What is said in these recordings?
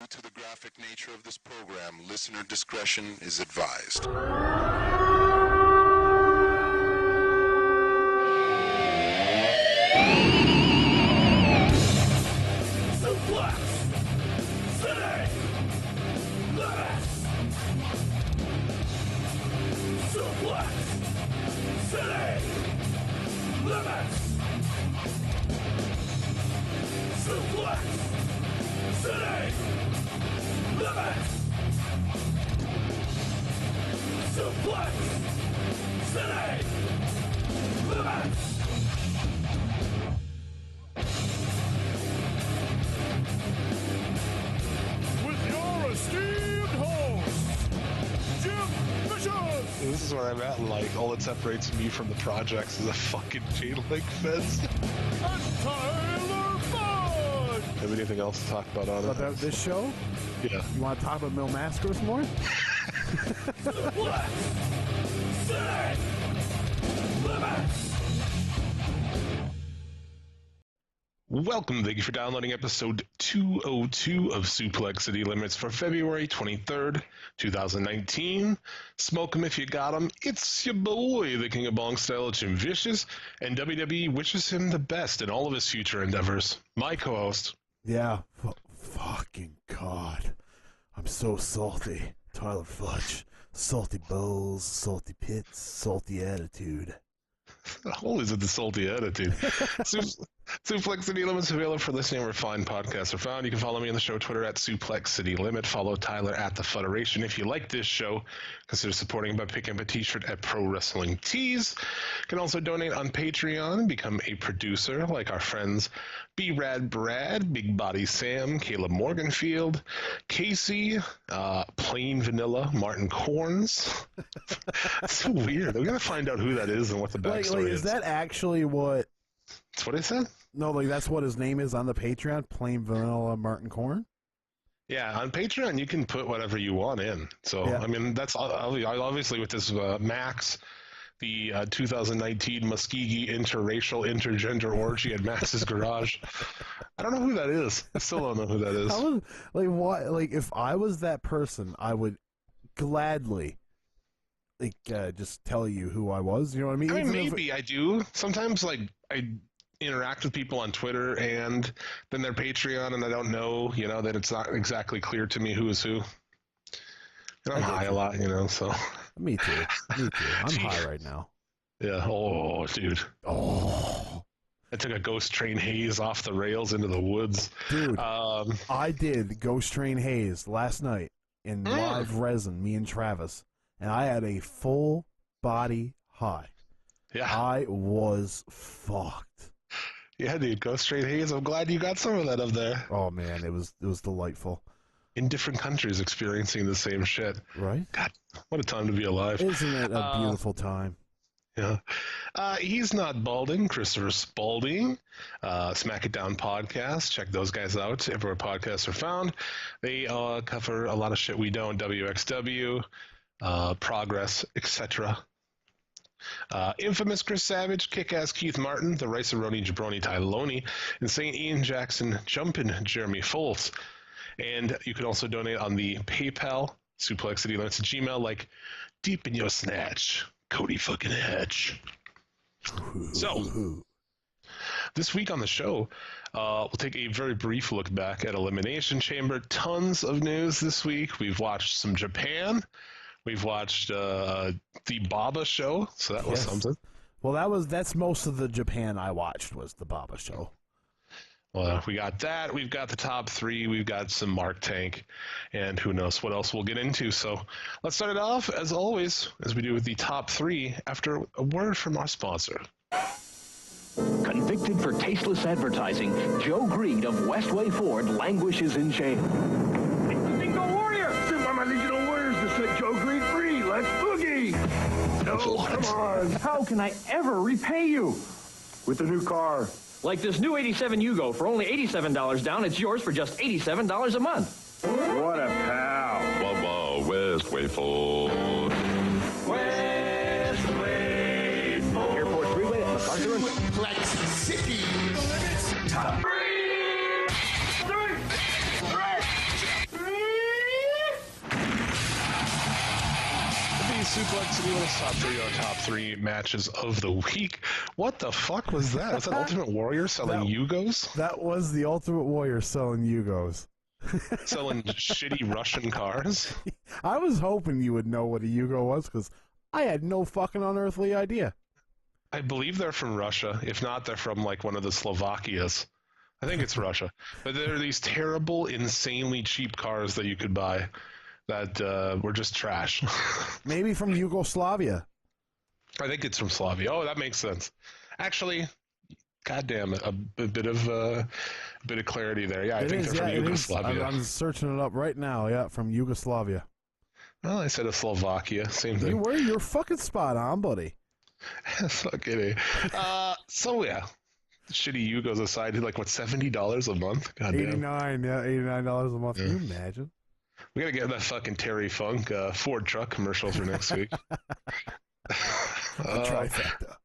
Due to the graphic nature of this program, listener discretion is advised. Suplex! City! Limit! Suplex! City! Limit! Suplex! City! Limit! Suplex! City! Limit! With your esteemed host, Jim Bishop! This is where I'm at, and like all that separates me from the projects is a fucking chain link fence. And Tyler Bud! Have anything else to talk about on it? About this show? Yeah. You want to talk about Mil Mascaris more? Suplex! City! Limit! Welcome, thank you for downloading episode 202 of Suplex City Limits for February 23rd, 2019. Smoke 'em if you got 'em. It's your boy, the King of Bong Style, Jim Vicious, and WWE wishes him the best in all of his future endeavors. My co-host. Yeah. Fucking God. I'm so salty. Tyler Fudge. Salty bowls, salty pits, salty attitude. Always with the salty attitude. Suplex City Limits available for listening where fine podcasts are found. You can follow me on the show Twitter at Suplex City Limit. Follow Tyler at The Federation. If you like this show, consider supporting by picking up a t-shirt at Pro Wrestling Tees. You can also donate on Patreon and become a producer like our friends B-Rad Brad, Big Body Sam, Caleb Morganfield, Casey, Plain Vanilla, Martin Corns. That's so weird. We got to find out who that is and what the backstory is that actually what... That's what I said? No, like that's what his name is on the Patreon? Plain Vanilla Martin Corn? Yeah, on Patreon you can put whatever you want in. So, Yeah. I mean, that's obviously with this Max, the 2019 Muskegee interracial intergender orgy at Max's Garage. I don't know who that is. I still don't know who that is. If I was that person, I would gladly just tell you who I was. You know what I mean? I mean, Even if- maybe I do. Sometimes, like, I interact with people on Twitter and then their Patreon, and I don't know, that it's not exactly clear to me who is who. And I'm high a lot, so. Me too. I'm high right now. Yeah. Oh, dude. Oh. I took a Ghost Train haze off the rails into the woods. Dude, I did Ghost Train Haze last night in live resin, me and Travis, and I had a full body high. Yeah. I was fucked. Yeah, dude, Ghost Train haze. I'm glad you got some of that up there. Oh man, it was delightful. In different countries experiencing the same shit. Right? God, what a time to be alive. Isn't it a beautiful time? Yeah. He's not balding. Christopher Spalding, Smack It Down podcast. Check those guys out everywhere podcasts are found. They cover a lot of shit we don't. WXW, Progress, etc. Infamous Chris Savage, Kick-Ass Keith Martin, the Rice-A-Roni Jabroni Tyloni, Insane Ian Jackson, Jumpin' Jeremy Foltz. And you can also donate on the PayPal, Suplex City Limits at Gmail, like Deep in Your Snatch, Cody fucking Hedge. So, this week on the show, we'll take a very brief look back at Elimination Chamber. Tons of news this week. We've watched some Japan. We've watched the Baba show, so that was something. Well, that's most of the Japan I watched was the Baba show. Well, we got that. We've got the top three. We've got some Mark Tank, and who knows what else we'll get into. So let's start it off, as always, as we do with the top three, after a word from our sponsor. Convicted for tasteless advertising, Joe Greed of Westway Ford languishes in jail. Bingo Warrior! Send by my Legion of Warriors to set Joe Green free. Let's boogie! No, come on. How can I ever repay you? With the new car. Like this new 87 Yugo for only $87 down, it's yours for just $87 a month. What a pal. Wow, Westway Ford. Westway Ford. Airport Freeway at MacArthur and... Suplex City. Top three. Suplex City, let's top three our top three matches of the week. What the fuck was that? Was that Ultimate Warrior selling Yugos? That was the Ultimate Warrior selling Yugos. Selling shitty Russian cars? I was hoping you would know what a Yugo was, because I had no fucking unearthly idea. I believe they're from Russia. If not, they're from like one of the Slovakias. I think it's Russia. But there are these terrible, insanely cheap cars that you could buy that were just trash. Maybe from Yugoslavia. I think it's from Slavia. Oh, that makes sense. Actually, goddamn, a bit of clarity there. Yeah, I think they're from Yugoslavia. I'm searching it up right now. Yeah, from Yugoslavia. Well, I said a Slovakia. Same thing. You're fucking spot on, buddy. Fucking A. So yeah, shitty Yugos aside, like what, $70 a month? Goddamn. $89 a month. Yeah. Can you imagine? We gotta get that fucking Terry Funk Ford truck commercial for next week. Trifecta.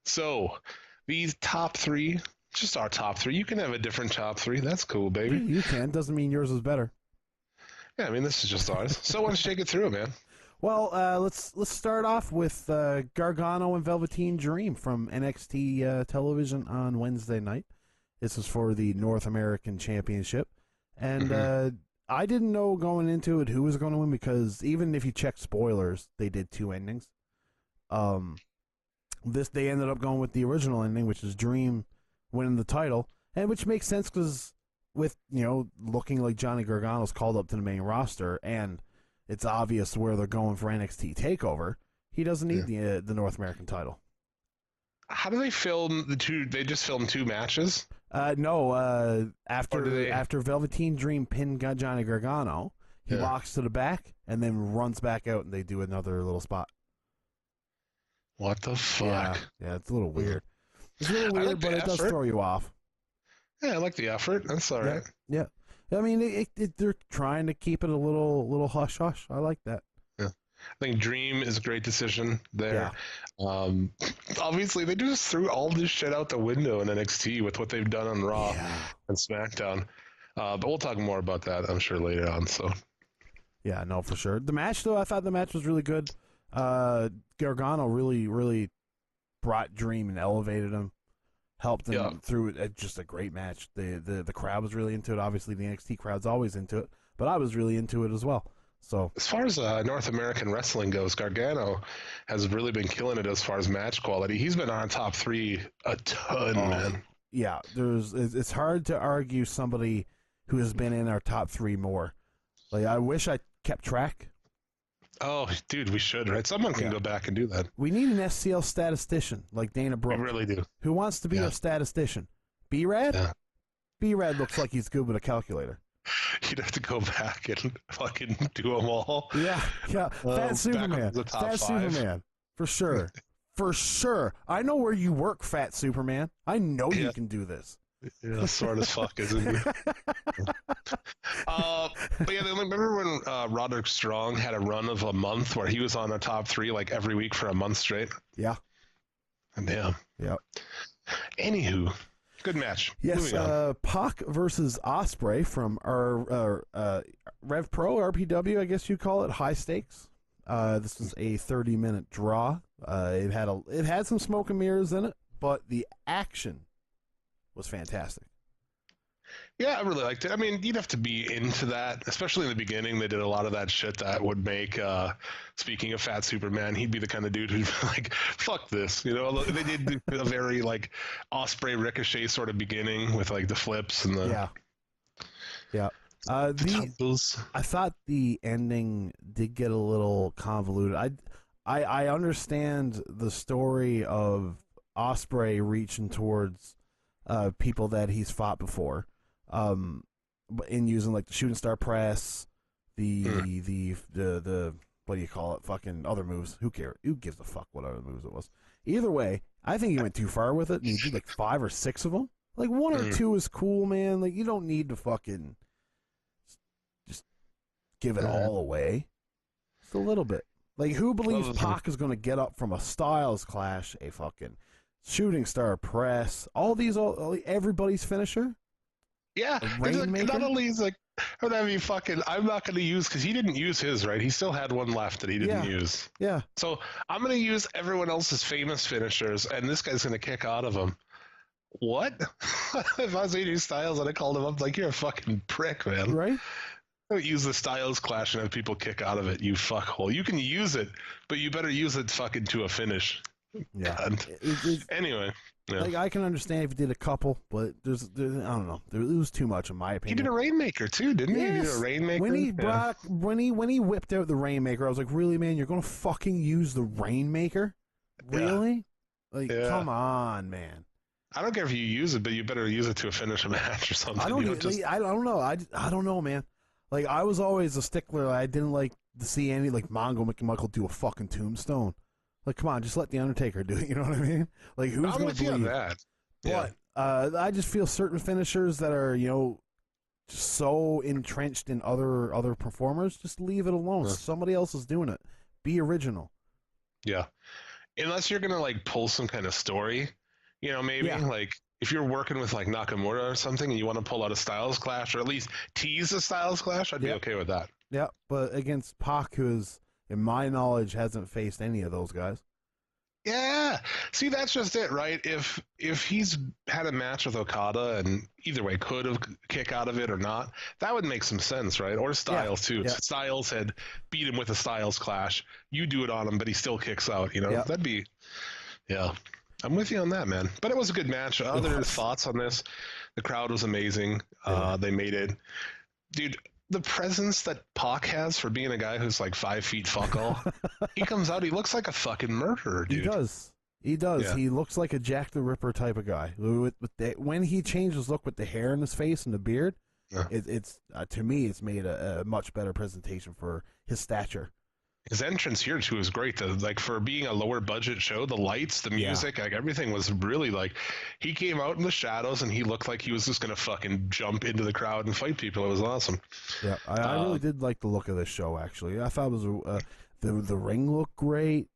So, these top three, just our top three. You can have a different top three. That's cool, baby. Yeah, you can. Doesn't mean yours is better. Yeah, I mean, this is just ours. So, let's take it through, man. Well, let's start off with Gargano and Velveteen Dream from NXT television on Wednesday night. This is for the North American Championship, and I didn't know going into it who was going to win, because even if you check spoilers, they did two endings. They ended up going with the original ending, which is Dream winning the title, and which makes sense because with looking like Johnny Gargano's called up to the main roster and it's obvious where they're going for NXT TakeOver, he doesn't need the North American title. How do they film the two? They just filmed two matches? No. After Velveteen Dream pinned Johnny Gargano, he walks to the back and then runs back out, and they do another little spot. What the fuck? Yeah, it's a little weird. It's a little weird, but it does throw you off. Yeah, I like the effort. That's all right. Yeah. I mean, they're trying to keep it a little hush hush. I like that. Yeah, I think Dream is a great decision there. Yeah. Obviously, they just threw all this shit out the window in NXT with what they've done on Raw and SmackDown. But we'll talk more about that, I'm sure, later on. So. Yeah, no, for sure. The match, though, I thought the match was really good. Gargano really, really brought Dream and elevated him. Helped him through it. Just a great match. The crowd was really into it. Obviously, the NXT crowd's always into it, but I was really into it as well. So, as far as North American wrestling goes, Gargano has really been killing it as far as match quality. He's been on top three a ton, man. Yeah, it's hard to argue somebody who has been in our top three more. Like, I wish I kept track. Oh, dude, we should, right? Someone can go back and do that. We need an SCL statistician like Dana Brooke. We really do. Who wants to be a statistician? B-Rad? Yeah. B-Rad looks like he's good with a calculator. You'd have to go back and fucking do them all. Yeah. Fat Superman. Superman. For sure. For sure. I know where you work, Fat Superman. I know you can do this. Yeah, smart as fuck, isn't he? But yeah, remember when Roderick Strong had a run of a month where he was on the top three like every week for a month straight? Yeah. Damn. Yeah. Anywho, good match. Yes, Pac versus Ospreay from our Rev Pro, RPW, I guess you call it, high stakes. This was a 30-minute draw. It had some smoke and mirrors in it, but the action was fantastic. Yeah, I really liked it. I mean, you'd have to be into that, especially in the beginning. They did a lot of that shit that would make, speaking of Fat Superman, he'd be the kind of dude who'd be like, fuck this. They did a very, like, Ospreay Ricochet sort of beginning with, like, the flips and the... Yeah. I thought the ending did get a little convoluted. I understand the story of Ospreay reaching towards people that he's fought before, in using like the shooting star press, the what do you call it? Fucking other moves. Who cares? Who gives a fuck what other moves it was? Either way, I think he went too far with it, and he did like 5 or 6 of them. Like 1 or 2 is cool, man. Like you don't need to fucking just give it all away. Just a little bit. Like who believes Pac is going to get up from a Styles Clash, a fucking shooting star press, everybody's finisher? Yeah, not only is like But I mean, I'm not going to use, because he didn't use his, right? He still had one left that he didn't Yeah. use. Yeah. So I'm going to use everyone else's famous finishers, and this guy's going to kick out of them. What? If I was AJ Styles and I called him up, like, you're a fucking prick, man. Right? Don't use the Styles Clash and have people kick out of it, you fuckhole. You can use it, but you better use it fucking to a finish. Yeah. Anyway. Yeah. Like, I can understand if you did a couple, but there's I don't know. It was too much, in my He opinion. did a Rainmaker, too, didn't he? He did a Rainmaker. When he whipped out the Rainmaker, I was like, really, man? You're going to fucking use the Rainmaker? Really? Like, come on, man. I don't care if you use it, but you better use it to finish a match or something. I don't know. I don't know, man. Like, I was always a stickler. I didn't like to see any, like, Mongo McMichael do a fucking tombstone. Like, come on, just let The Undertaker do it. You know what I mean? Like, who's going to believe on that? But I just feel certain finishers that are, just so entrenched in other performers, just leave it alone. Somebody else is doing it. Be original. Yeah. Unless you're going to, like, pull some kind of story, maybe. Like, if you're working with, like, Nakamura or something and you want to pull out a Styles Clash or at least tease a Styles Clash, I'd be okay with that. Yeah, but against Pac, who is, in my knowledge, hasn't faced any of those guys. Yeah. See, that's just it, right? If he's had a match with Okada and either way could have kick out of it or not, that would make some sense, right? Or Styles, too. Yeah. If Styles had beat him with a Styles Clash, you do it on him, but he still kicks out, Yeah. That'd be, I'm with you on that, man. But it was a good match. Other thoughts on this? The crowd was amazing. They made it. Dude, the presence that Pac has for being a guy who's like 5 feet fuck all, he comes out, he looks like a fucking murderer, dude. He does. Yeah. He looks like a Jack the Ripper type of guy. When he changed his look with the hair in his face and the beard, it's to me, it's made a much better presentation for his stature. His entrance here too was great. Like for being a lower budget show, the lights, the music, like everything was really like. He came out in the shadows and he looked like he was just gonna fucking jump into the crowd and fight people. It was awesome. Yeah, I really did like the look of this show. Actually, I thought it was the ring looked great.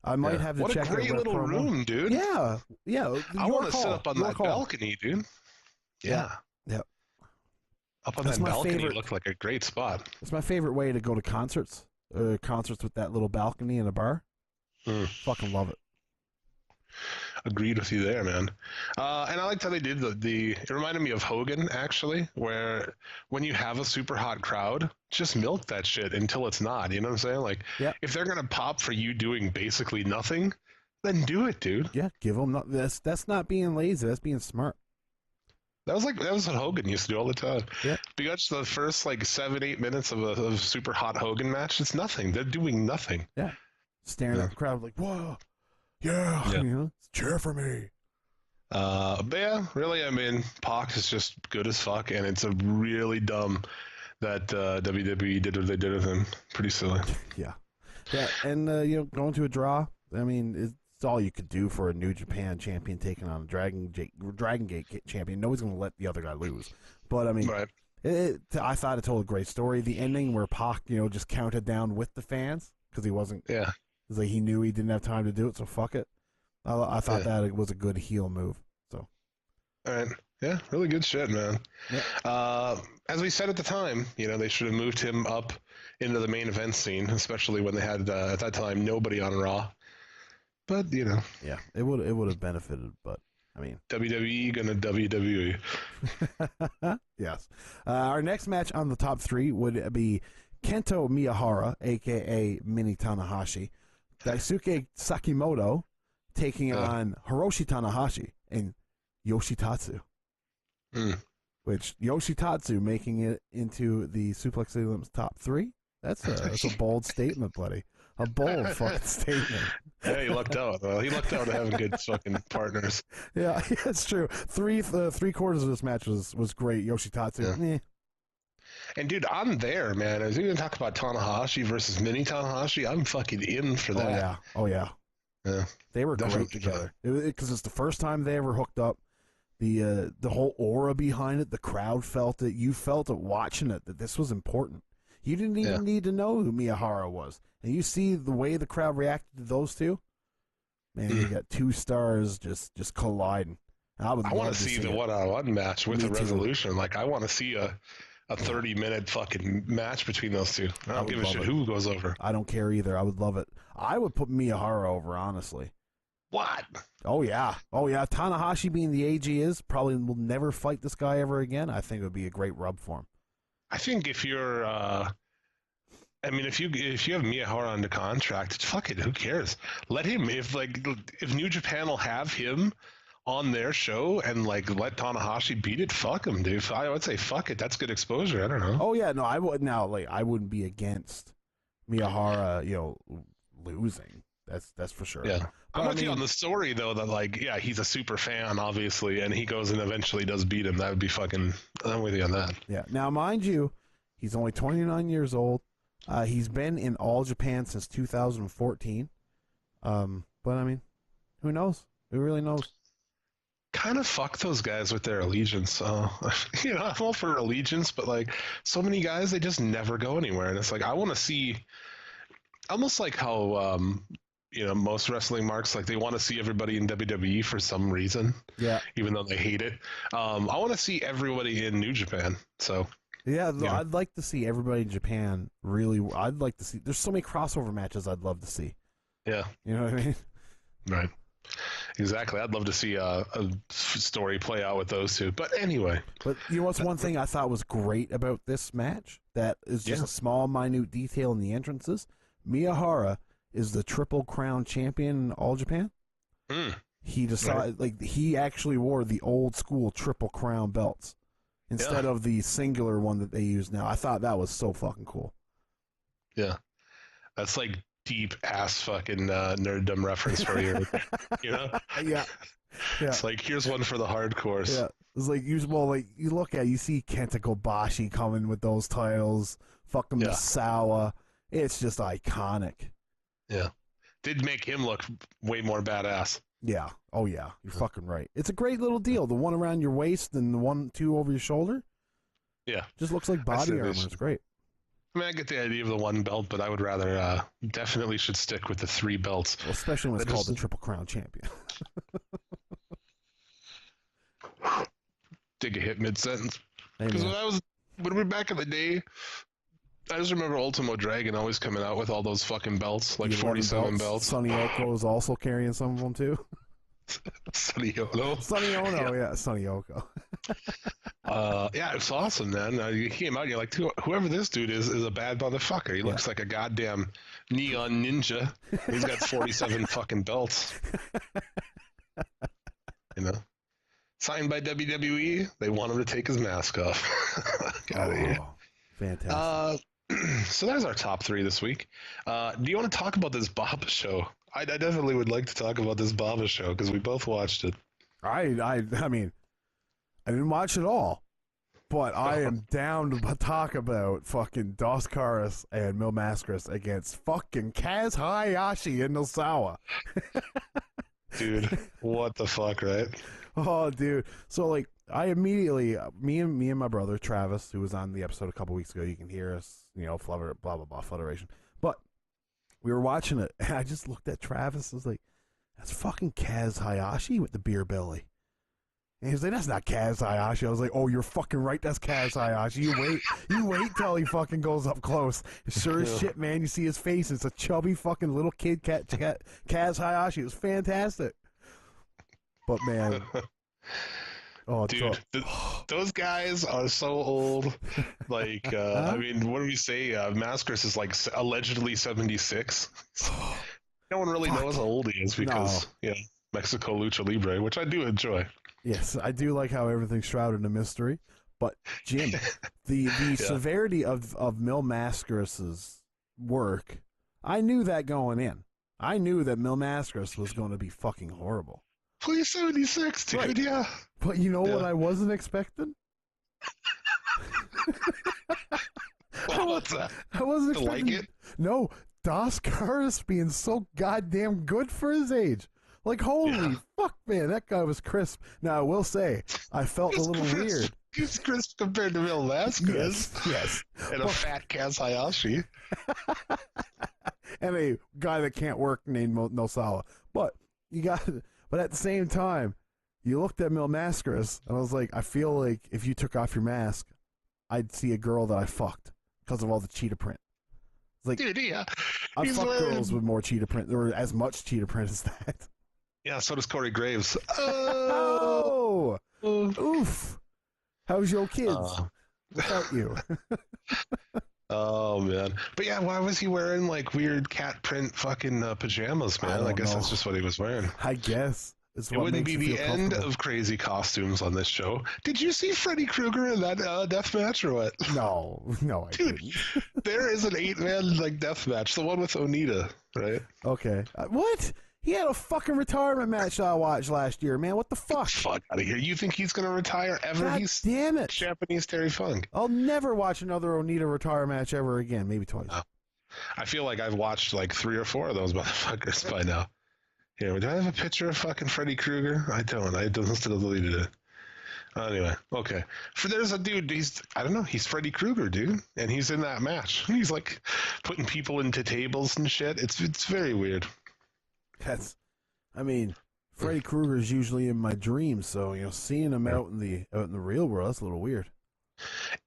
I might have to check out. What a great little room, dude. Yeah. I want to sit up on that balcony, dude. Yeah. Up on that balcony looked like a great spot. It's my favorite way to go to concerts. Concerts with that little balcony in a bar. Fucking love it. Agreed with you there, man. And I liked how they did it reminded me of Hogan, actually, where when you have a super hot crowd, just milk that shit until it's not. You know what I'm saying? Like, if they're going to pop for you doing basically nothing, then do it, dude. Yeah, give them that's not being lazy. That's being smart. That was what Hogan used to do all the time. Yeah. Because the first 7-8 minutes of a super hot Hogan match, it's nothing. They're doing nothing. Yeah. Staring at the crowd like, whoa, yeah. Cheer for me. But yeah, really, I mean, Pac is just good as fuck, and it's a really dumb that WWE did what they did with him. Pretty silly. Yeah, and going to a draw. I mean, it's all you could do for a New Japan champion taking on a Dragon Gate champion. Nobody's going to let the other guy lose. But I mean, I thought it told a great story. The ending where Pac, just counted down with the fans because he wasn't. Yeah. It's like he knew he didn't have time to do it, so fuck it. I thought that it was a good heel move. So. All right. Yeah, really good shit, man. Yeah. As we said at the time, they should have moved him up into the main event scene, especially when they had at that time nobody on Raw. But yeah, it would have benefited. But I mean, WWE gonna WWE. Yes. Our next match on the top 3 would be Kento Miyahara, aka Mini Tanahashi, Daisuke Sakimoto taking on Hiroshi Tanahashi and Yoshitatsu. Which Yoshitatsu making it into the Suplex City Limit's top 3. That's a bold statement, buddy. A bold fucking statement. Yeah, he lucked out. He lucked out to having good fucking partners. Yeah, it's true. Three quarters of this match was great. Yoshitatsu. Yeah. And dude, I'm there, man. As you're gonna talk about Tanahashi versus Mini Tanahashi, I'm fucking in for that. Oh yeah. Yeah. They were great together. Because it's the first time they ever hooked up. The whole aura behind it, the crowd felt it. You felt it watching it, that this was important. You didn't even need to know who Miyahara was. And you see the way the crowd reacted to those two? Man, you got 2 stars just colliding. I want to see the one-on-one match with a resolution. Like, I want to see a a 30-minute fucking match between those two. I don't give a shit who goes over. I don't care either. I would love it. I would put Miyahara over, honestly. What? Oh, yeah. Tanahashi being the age he is, probably will never fight this guy ever again. I think it would be a great rub for him. I think if you're, if you have Miyahara under contract, fuck it, who cares? Let him. If New Japan will have him on their show and let Tanahashi beat it, fuck him, dude. I would say fuck it. That's good exposure. I don't know. Oh yeah, no, I would now. I wouldn't be against Miyahara, losing. That's for sure. Yeah. I'm with you on the story, though, that, he's a super fan, obviously, and he goes and eventually does beat him. That would be fucking... I'm with you on that. Yeah. Now, mind you, he's only 29 years old. He's been in All Japan since 2014. But, who knows? Who really knows? Kind of fuck those guys with their allegiance. I'm all for allegiance, but, so many guys, they just never go anywhere. And it's I want to see... Almost like how... most wrestling marks, they want to see everybody in WWE for some reason. Yeah. Even though they hate it. I want to see everybody in New Japan. So. Yeah, I'd like to see everybody in Japan. Really, I'd like to see. There's so many crossover matches I'd love to see. Yeah. You know what I mean? Right. Exactly. I'd love to see a story play out with those two. But anyway. But you know what's one thing I thought was great about this match? That is just a small, minute detail in the entrances. Miyahara is the Triple Crown champion in All Japan. He decided, he actually wore the old school Triple Crown belts instead of the singular one that they use now. I thought that was so fucking cool. Yeah. That's deep ass fucking nerddom reference for you. Yeah. It's here's one for the hardcores. Yeah. It's you look at, you see Kenta Kobashi coming with those titles, fucking Misawa. It's just iconic. Yeah. Did make him look way more badass. Yeah. Oh, yeah. You're fucking right. It's a great little deal. The one around your waist and the two over your shoulder. Yeah. Just looks like body armor. It's great. I get the idea of the one belt, but I would rather definitely should stick with the 3 belts. Well, especially when it's called the Triple Crown Champion. Dig a hit mid-sentence. Because when we were back in the day, I just remember Ultimo Dragon always coming out with all those fucking belts, 47 belts. Sonny Oko is also carrying some of them too. Sonny Ono. Sonny Ono, yeah, Sonny Oko. It's awesome, man. He came out, and you're like, whoever this dude is a bad motherfucker. He looks like a goddamn neon ninja. He's got 47 fucking belts. Signed by WWE, they want him to take his mask off. Got it. Fantastic. So there's our top 3 this week. Do you want to talk about this Baba show? I definitely would like to talk about this Baba show because we both watched it. I didn't watch it all, but I am down to talk about fucking Dos Caras and Mil Mascaras against fucking Kaz Hayashi and Nosawa. Dude, what the fuck, right? Oh, dude. So, I immediately, me and my brother, Travis, who was on the episode a couple weeks ago, you can hear us, blah, blah, blah, Federation. But we were watching it, and I just looked at Travis, I was like, that's fucking Kaz Hayashi with the beer belly. And he was like, that's not Kaz Hayashi. I was like, oh, you're fucking right, that's Kaz Hayashi. You wait till he fucking goes up close. Sure as shit, man, you see his face. It's a chubby fucking little kid, Kaz Hayashi. It was fantastic. But, man. Oh, dude, those guys are so old. What do we say? Mascaras is allegedly 76. No one really knows how old he is because, Mexico Lucha Libre, which I do enjoy. Yes, I do like how everything's shrouded in mystery. But, Jim, the severity of Mil Mascaras' work, I knew that going in. I knew that Mil Mascaras was going to be fucking horrible. Please 76, dude, right. Yeah. But you know what I wasn't expecting? What's that? I wasn't expecting it. No, Dos Caras being so goddamn good for his age. Holy fuck, man, that guy was crisp. Now, I will say, I felt a little weird. He's crisp compared to Mil Mascaras. Yes. And a fat Kaz Hayashi. And a guy that can't work named Nosawa. But at the same time, you looked at Mil Mascaras, and I was like, I feel like if you took off your mask, I'd see a girl that I fucked because of all the cheetah print. It's like, dude, yeah. I fucked girls with more cheetah print. There were as much cheetah print as that. Yeah, so does Corey Graves. Oh! Oof. How's your kids? Without you. Oh, man. But yeah, why was he wearing like weird cat print fucking pajamas, man? I guess that's just what he was wearing. I guess. It wouldn't be the end of crazy costumes on this show. Did you see Freddy Krueger in that death match or what? No, I Dude, didn't. there is an 8-man like death match, the one with Onita, right? Okay. What? He had a fucking retirement match I watched last year, man. What the fuck? Fuck out of here. You think he's going to retire ever? God He's damn it. Japanese Terry Funk. I'll never watch another Onita retire match ever again. Maybe twice. I feel like I've watched like 3 or 4 of those motherfuckers by now. Here, do I have a picture of fucking Freddy Krueger? I don't. I still deleted it. Anyway, okay. There's a dude, he's Freddy Krueger, dude. And he's in that match. He's like putting people into tables and shit. It's very weird. Freddy Krueger's usually in my dreams, so seeing him out in the real world, that's a little weird.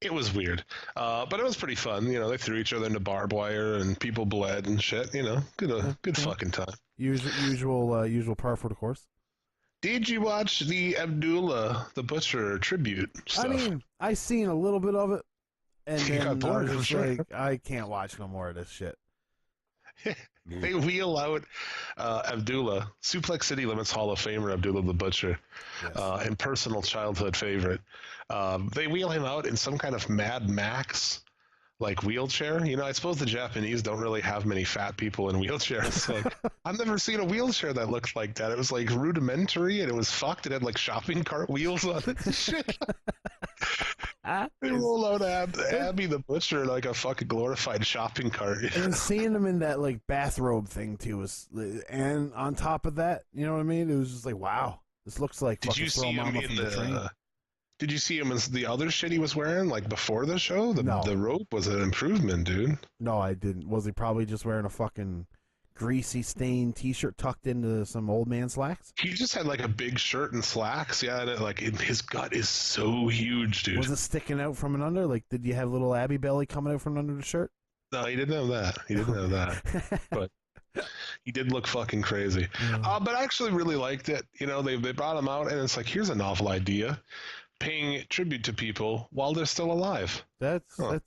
It was weird, but it was pretty fun. They threw each other into barbed wire and people bled and shit. Good fucking time. Usual par for the course. Did you watch the Abdullah the Butcher tribute stuff? I seen a little bit of it, and You got then I bored, was for just sure. like, I can't watch no more of this shit. They wheel out Abdullah, Suplex City Limits Hall of Famer Abdullah the Butcher, Yes. and personal childhood favorite. They wheel him out in some kind of Mad Max like wheelchair. I suppose the Japanese don't really have many fat people in wheelchairs. Like, I've never seen a wheelchair that looked like that. It was like rudimentary and it was fucked. It had like shopping cart wheels on it. Shit. They roll out Abby the Butcher like a fucking glorified shopping cart. And seeing him in that like bathrobe thing too and on top of that, you know what I mean? It was just like, wow, this looks like. Did you see him in the? Did you see him as the other shit he was wearing like before the show? No. The rope was an improvement, dude. No, I didn't. Was he probably just wearing a fucking greasy stained T-shirt tucked into some old man slacks? He just had like a big shirt and slacks, yeah. And his gut is so huge, dude. Was it sticking out from an under? Like, did you have little Abby belly coming out from under the shirt? No, he didn't have that. But he did look fucking crazy. But I actually really liked it. They brought him out, and it's like, here's a novel idea. Paying tribute to people while they're still alive. That's let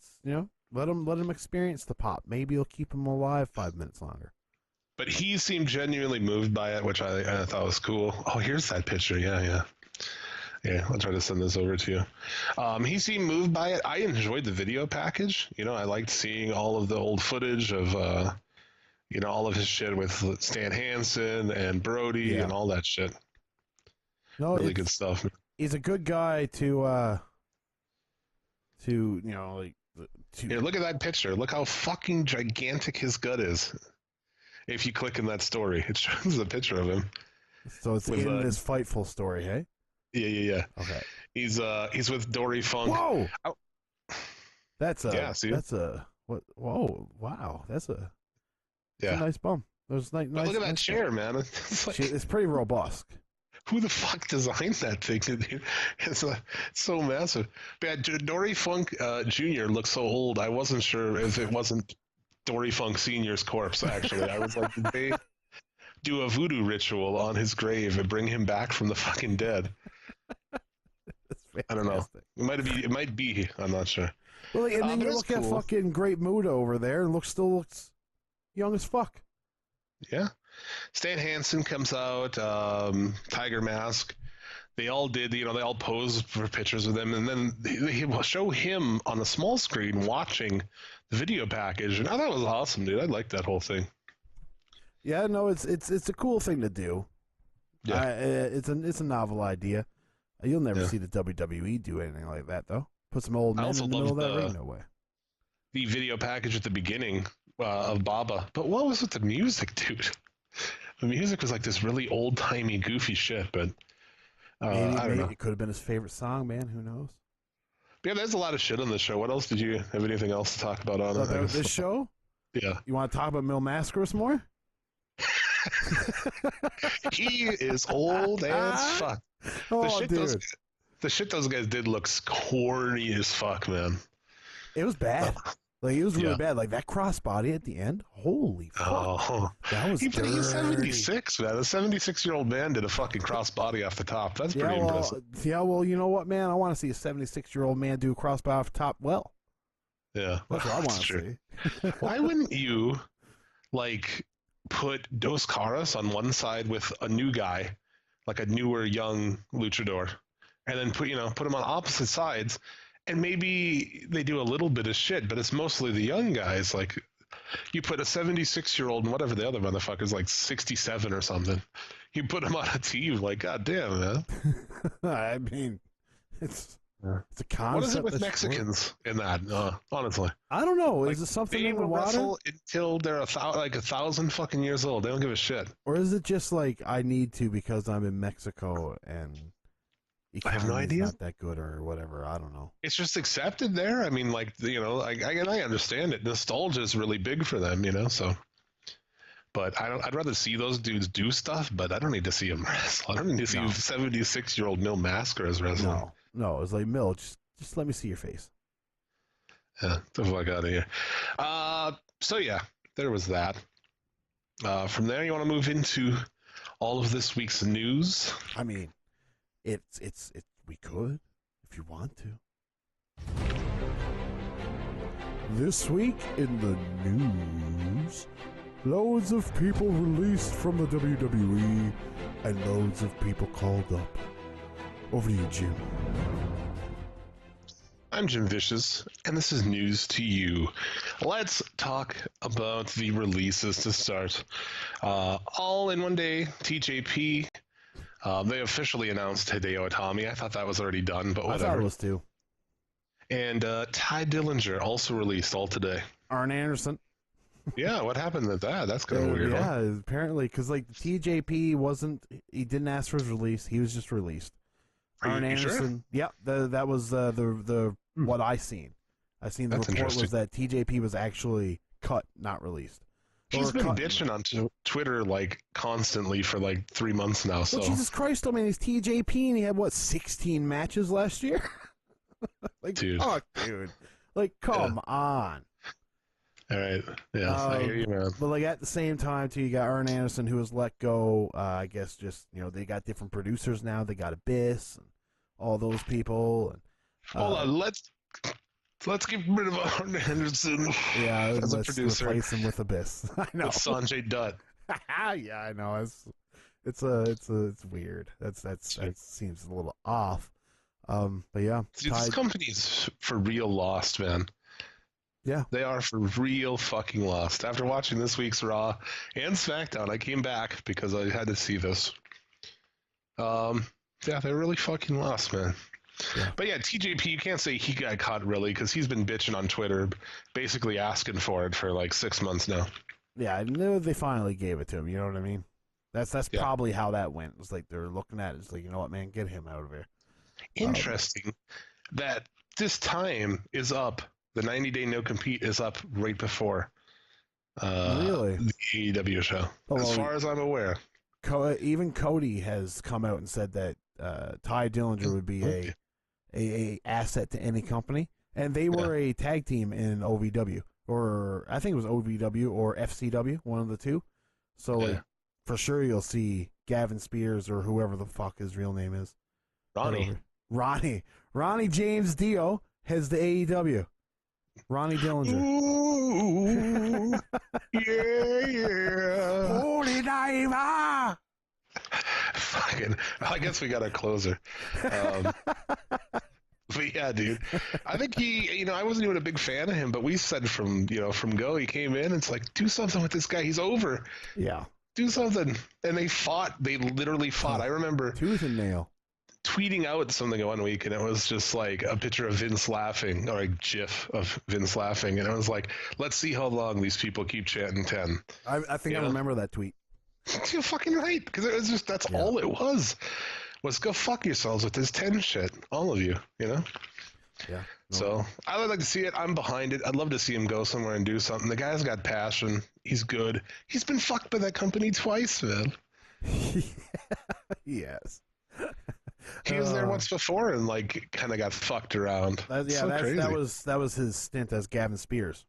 him experience the pop. Maybe it'll keep him alive 5 minutes longer. But he seemed genuinely moved by it, which I thought was cool. Oh, here's that picture. Yeah. I'll try to send this over to you. He seemed moved by it. I enjoyed the video package. I liked seeing all of the old footage of all of his shit with Stan Hansen and Brody and all that shit. No, really good stuff. He's a good guy to Here, look at that picture. Look how fucking gigantic his gut is. If you click in that story, it shows a picture of him. So it's in this Fightful story, hey? Yeah. Okay. He's with Dory Funk. Whoa! Oh. That's a yeah. nice bum. There's nice. Look at that nice chair, man. It's pretty robust. Who the fuck designed that thing? It's so massive. But yeah, Dory Funk Jr. looks so old. I wasn't sure if it wasn't Dory Funk Sr.'s corpse, actually. I was like, did they do a voodoo ritual on his grave and bring him back from the fucking dead? I don't know. It might be. I'm not sure. Well, and then you look at fucking Great Muda over there and still looks young as fuck. Yeah. Stan Hansen comes out, Tiger Mask. They all did, they all posed for pictures with him, and then they will show him on the small screen watching the video package. And I thought it was awesome, dude. I liked that whole thing. Yeah, no, it's a cool thing to do. Yeah, it's a novel idea. You'll never see the WWE do anything like that, though. Put some old men in the middle of that ring, no way. The video package at the beginning of Baba, but what was with the music, dude? The music was like this really old-timey, goofy shit, but I don't know. It could have been his favorite song, man. Who knows? But yeah, there's a lot of shit on this show. What else did you have? Anything else to talk about on it? This show? Yeah. You want to talk about Mil Mascaris more? He is old as fuck. Oh, dude. the shit those guys did looks corny as fuck, man. It was bad. Like, it was really bad. Like, that crossbody at the end, holy fuck. Oh. That was dirty. He's 76, man. A 76-year-old man did a fucking crossbody off the top. That's pretty impressive. Yeah, well, you know what, man? I want to see a 76-year-old man do a crossbody off the top well. Yeah. That's what I want to see. Why wouldn't you, like, put Dos Caras on one side with a new guy, like a newer, young luchador, and then put him on opposite sides, and maybe they do a little bit of shit, but it's mostly the young guys. Like, you put a 76-year-old and whatever the other motherfucker's, like 67 or something. You put him on a team, like, god damn, man. I mean, it's a concept. What is it with Mexicans in that? Honestly, I don't know. Like, is it something they in the will water? wrestle until they're like 1,000 fucking years old. They don't give a shit. Or is it just like, I need to because I'm in Mexico and I have no idea. Not that good or whatever. I don't know. It's just accepted there. I mean, like, I understand it. Nostalgia is really big for them, so. But I'd rather see those dudes do stuff, but I don't need to see them wrestle. I don't need to see 76-year-old Mil Mascaras wrestle. No, it's like, Mil, just let me see your face. Yeah, get the fuck out of here. So yeah, there was that. From there, you want to move into all of this week's news? I mean, it's we could if you want to. This week in the news, loads of people released from the WWE and loads of people called up. Over to you, Jim. I'm Jim Vicious, and this is news to you. Let's talk about the releases to start. All in one day, TJP. They officially announced Hideo Itami. I thought that was already done, but whatever. I thought it was too. And Ty Dillinger also released all today. Arn Anderson. Yeah, what happened with that? That's kind of weird. Yeah, huh? apparently, because like TJP he didn't ask for his release. He was just released. Arn Anderson. Sure? Yeah, that was the what I seen. I seen the report was that TJP was actually cut, not released. He's been bitching on Twitter like constantly for like 3 months now. So Jesus Christ, I mean, he's TJP and he had 16 matches last year. Like, dude. Fuck, dude. Like, come on. All right. Yeah, I hear you, man. But like at the same time, too, you got Arn Anderson who was let go. I guess just they got different producers now. They got Abyss and all those people. And, hold on, let's get rid of Arn Anderson. Yeah, as a let's producer. Replace him with Abyss. I know. With Sanjay Dutt. Yeah, I know. It's weird. That seems a little off. But yeah, see, this company's for real lost, man. Yeah, they are for real fucking lost. After watching this week's Raw and SmackDown, I came back because I had to see this. Yeah, they're really fucking lost, man. Yeah. But yeah, TJP, you can't say he got caught really because he's been bitching on Twitter, basically asking for it for like 6 months now. Yeah, I know they finally gave it to him. You know what I mean? That's probably how that went. It's like they're looking at it. It's like, you know what, man, get him out of here. Interesting that this time is up. The 90-day no-compete is up right before really? The AEW show, as far as I'm aware. Even Cody has come out and said that Ty Dillinger would be a asset to any company, and they were a tag team in OVW, or I think it was OVW or FCW, one of the two. So like, for sure you'll see Gavin Spears or whoever the fuck his real name is. Ronnie James Dio has the AEW. Ronnie Dillinger. Ooh, yeah. Holy diver. Fucking, I guess we got a closer. But yeah, dude, I think he, I wasn't even a big fan of him, but we said from go, he came in, it's like, do something with this guy. He's over. Yeah. Do something. And they literally fought. I remember. Tooth and nail. Tweeting out something one week, and it was just like a picture of Vince laughing, or a GIF of Vince laughing, and it was like, let's see how long these people keep chanting 10. I think I remember that tweet. You're fucking right, because it was just, that's all it was go fuck yourselves with this 10 shit, all of you, Yeah. No. So I would like to see it. I'm behind it. I'd love to see him go somewhere and do something. The guy's got passion. He's good. He's been fucked by that company twice, man. Yes. He was there once before and like kind of got fucked around. Crazy. that was his stint as Gavin Spears.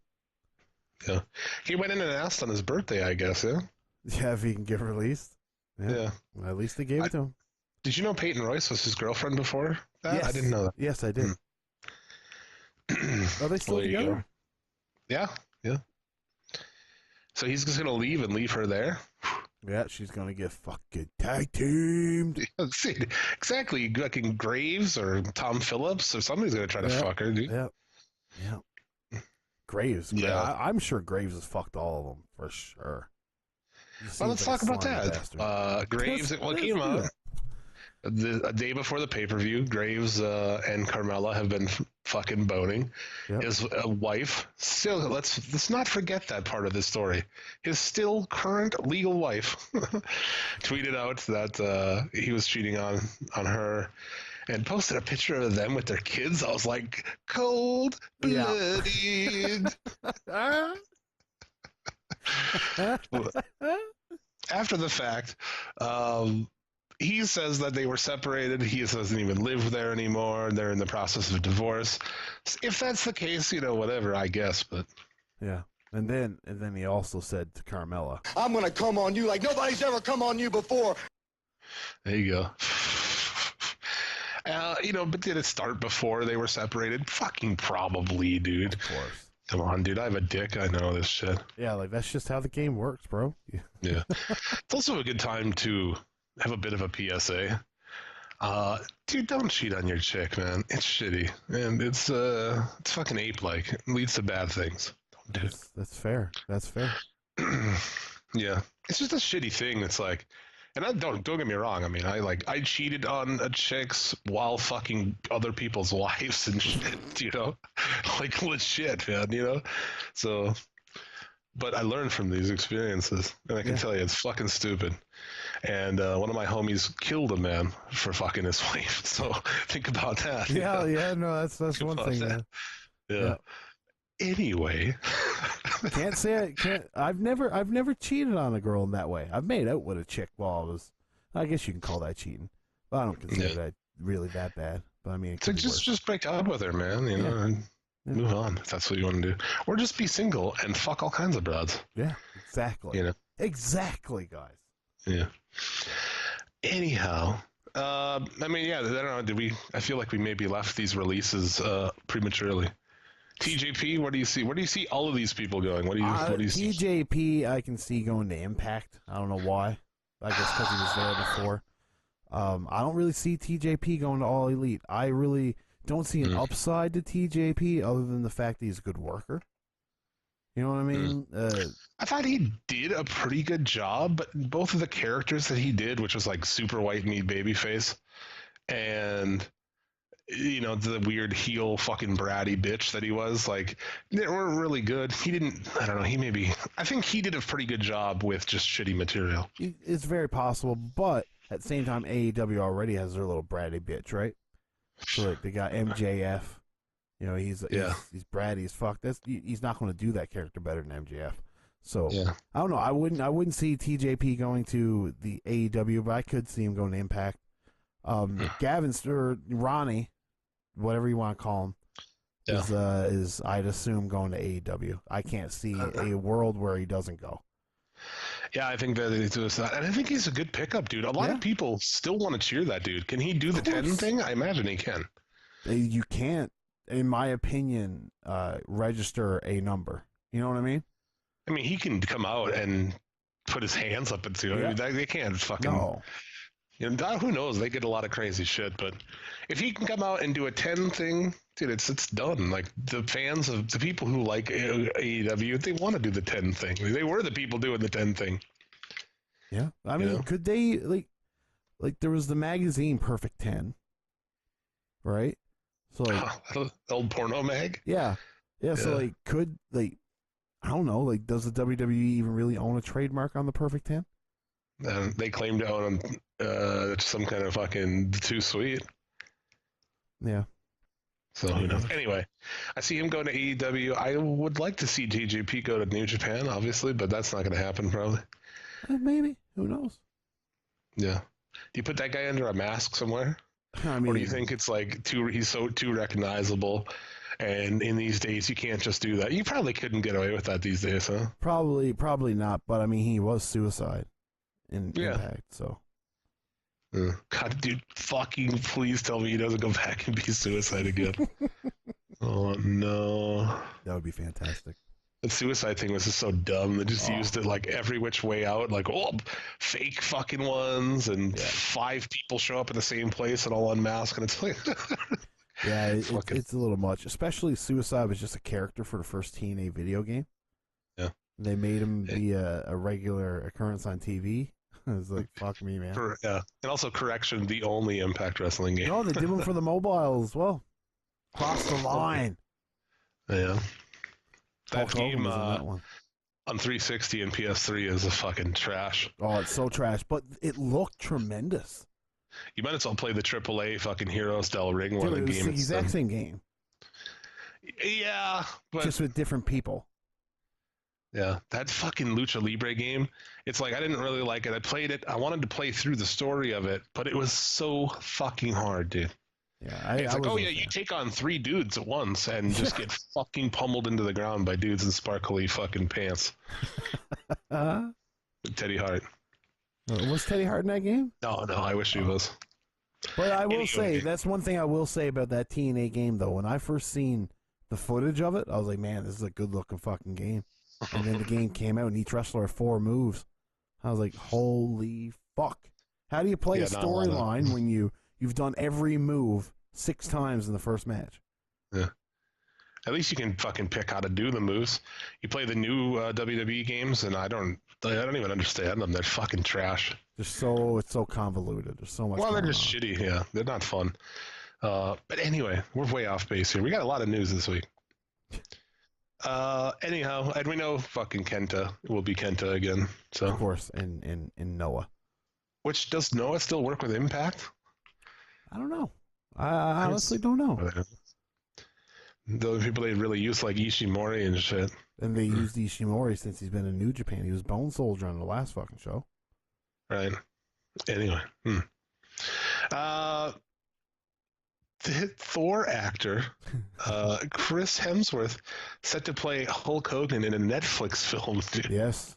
Yeah, he went in and asked on his birthday, I guess. Yeah. Yeah, if he can get released. Yeah. Well, at least they gave it to him. Did you know Peyton Royce was his girlfriend before that? Yes. I didn't know that. Yes, I did. Are they still together? Yeah. So he's just gonna leave and leave her there. Yeah, she's gonna get fucking tag teamed. See, exactly. Fucking Graves or Tom Phillips or somebody's gonna try to fuck her, dude. Yeah. Graves. Yeah. I'm sure Graves has fucked all of them for sure. Well, let's talk about that. Graves, it came out a day before the pay-per-view. Graves and Carmella have been fucking boning. Yep. His wife, still, let's not forget that part of this story. His still current legal wife tweeted out that he was cheating on her and posted a picture of them with their kids. I was like, cold-blooded. Yeah. After the fact, he says that they were separated. He doesn't even live there anymore. They're in the process of divorce. If that's the case, whatever, I guess. But yeah, and then he also said to Carmella, "I'm gonna come on you like nobody's ever come on you before." There you go. But did it start before they were separated? Fucking probably, dude. Of course. Come on, dude. I have a dick. I know this shit. Yeah, like that's just how the game works, bro. Yeah. It's also a good time to have a bit of a PSA. Dude, don't cheat on your chick, man. It's shitty. And it's fucking ape-like. It leads to bad things. Don't do it. That's fair. That's fair. Yeah. It's just a shitty thing. It's like, and don't get me wrong. I mean, I cheated on a chicks while fucking other people's wives and shit, like legit, man, So, but I learned from these experiences, and I can tell you it's fucking stupid. And one of my homies killed a man for fucking his wife. So think about that. Yeah, no, that's one thing. Man. Yeah. Anyway, can't say I've never cheated on a girl in that way. I've made out with a chick while I guess you can call that cheating, but I don't consider that really that bad. But I mean, so just break up with her, man. And move on if that's what you want to do, or just be single and fuck all kinds of broads. Yeah, exactly. Exactly, guys. Yeah. Anyhow, I mean, I don't know. I feel like we maybe left these releases prematurely. TJP, what do you see? Where do you see all of these people going? What do you see? TJP, I can see going to Impact. I don't know why. I guess because he was there before. I don't really see TJP going to All Elite. I really don't see an upside to TJP other than the fact that he's a good worker. You know what I mean? I thought he did a pretty good job, but both of the characters that he did, which was like super white meat babyface, and the weird heel fucking bratty bitch that he was, like, they weren't really good. He didn't, I don't know, I think he did a pretty good job with just shitty material. It's very possible, but at the same time, AEW already has their little bratty bitch, right? So like they got MJF. He's bratty as fuck. He's not going to do that character better than MJF. So I don't know. I wouldn't see TJP going to the AEW, but I could see him going to Impact. Gavin or Ronnie, whatever you want to call him, is I'd assume going to AEW. I can't see a world where he doesn't go. Yeah, I think that is, and I think he's a good pickup, dude. A lot of people still want to cheer that dude. Can he do the 10 thing? I imagine he can. You can't, in my opinion, register a number. You know what I mean? I mean, he can come out and put his hands up and see. I mean, they can't fucking. No. Who knows? They get a lot of crazy shit, but if he can come out and do a 10 thing, dude, it's done. Like the fans of the people who like AEW, they want to do the 10 thing. They were the people doing the 10 thing. Yeah, I mean, could they like there was the magazine Perfect 10, right? So like old porno mag. Yeah. So like, could I don't know. Like, does the WWE even really own a trademark on the Perfect 10? They claim to own some kind of fucking too sweet. Yeah. So who knows? Anyway, I see him going to AEW. I would like to see TJP go to New Japan, obviously, but that's not going to happen probably. Maybe. Who knows? Yeah. Do you put that guy under a mask somewhere? I mean, or do you think it's like he's too recognizable, and in these days you can't just do that? You probably couldn't get away with that these days, huh? Probably not. But I mean, he was Suicide in Impact, so. God, dude, fucking please tell me he doesn't go back and be Suicide again. Oh no, that would be fantastic. The Suicide thing was just so dumb. They just used it like every which way out, like fake fucking ones, and 5 people show up at the same place and all unmasked, and it's like, yeah, it's a little much. Especially Suicide was just a character for the first TNA video game. Yeah, they made him be a regular occurrence on TV. It's like, fuck me, man. And also, correction, the only Impact Wrestling game. No, they did one for the mobile as well. Cross the line. Yeah. That Hulk game that one. On 360 and PS3 is a fucking trash. Oh, it's so trash, but it looked tremendous. You might as well play the AAA fucking Heroes Del Ring one game. It's the exact same game. Yeah, but just with different people. Yeah, that fucking Lucha Libre game, it's like I didn't really like it. I played it. I wanted to play through the story of it, but it was so fucking hard, dude. Yeah, it's like, oh yeah, you take on 3 dudes at once and just get fucking pummeled into the ground by dudes in sparkly fucking pants. Teddy Hart. Was Teddy Hart in that game? No, I wish he was. But I will say, that's one thing I will say about that TNA game, though. When I first seen the footage of it, I was like, man, this is a good-looking fucking game. And then the game came out, and each wrestler had 4 moves. I was like, holy fuck. How do you play a storyline when you've done every move 6 times in the first match? Yeah. At least you can fucking pick how to do the moves. You play the new WWE games, and I don't even understand them. They're fucking trash. It's so convoluted. There's so much. Well, they're just shitty. Yeah, they're not fun. But anyway, we're way off base here. We got a lot of news this week. Anyhow, and we know fucking Kenta will be Kenta again. So of course, in Noah. Which, does Noah still work with Impact? I don't know. I honestly don't know. The people they really use, like Ishimori and shit. And they used Ishimori since he's been in New Japan. He was Bone Soldier on the last fucking show. Right. Anyway. The Thor actor, Chris Hemsworth, set to play Hulk Hogan in a Netflix film, dude. Yes.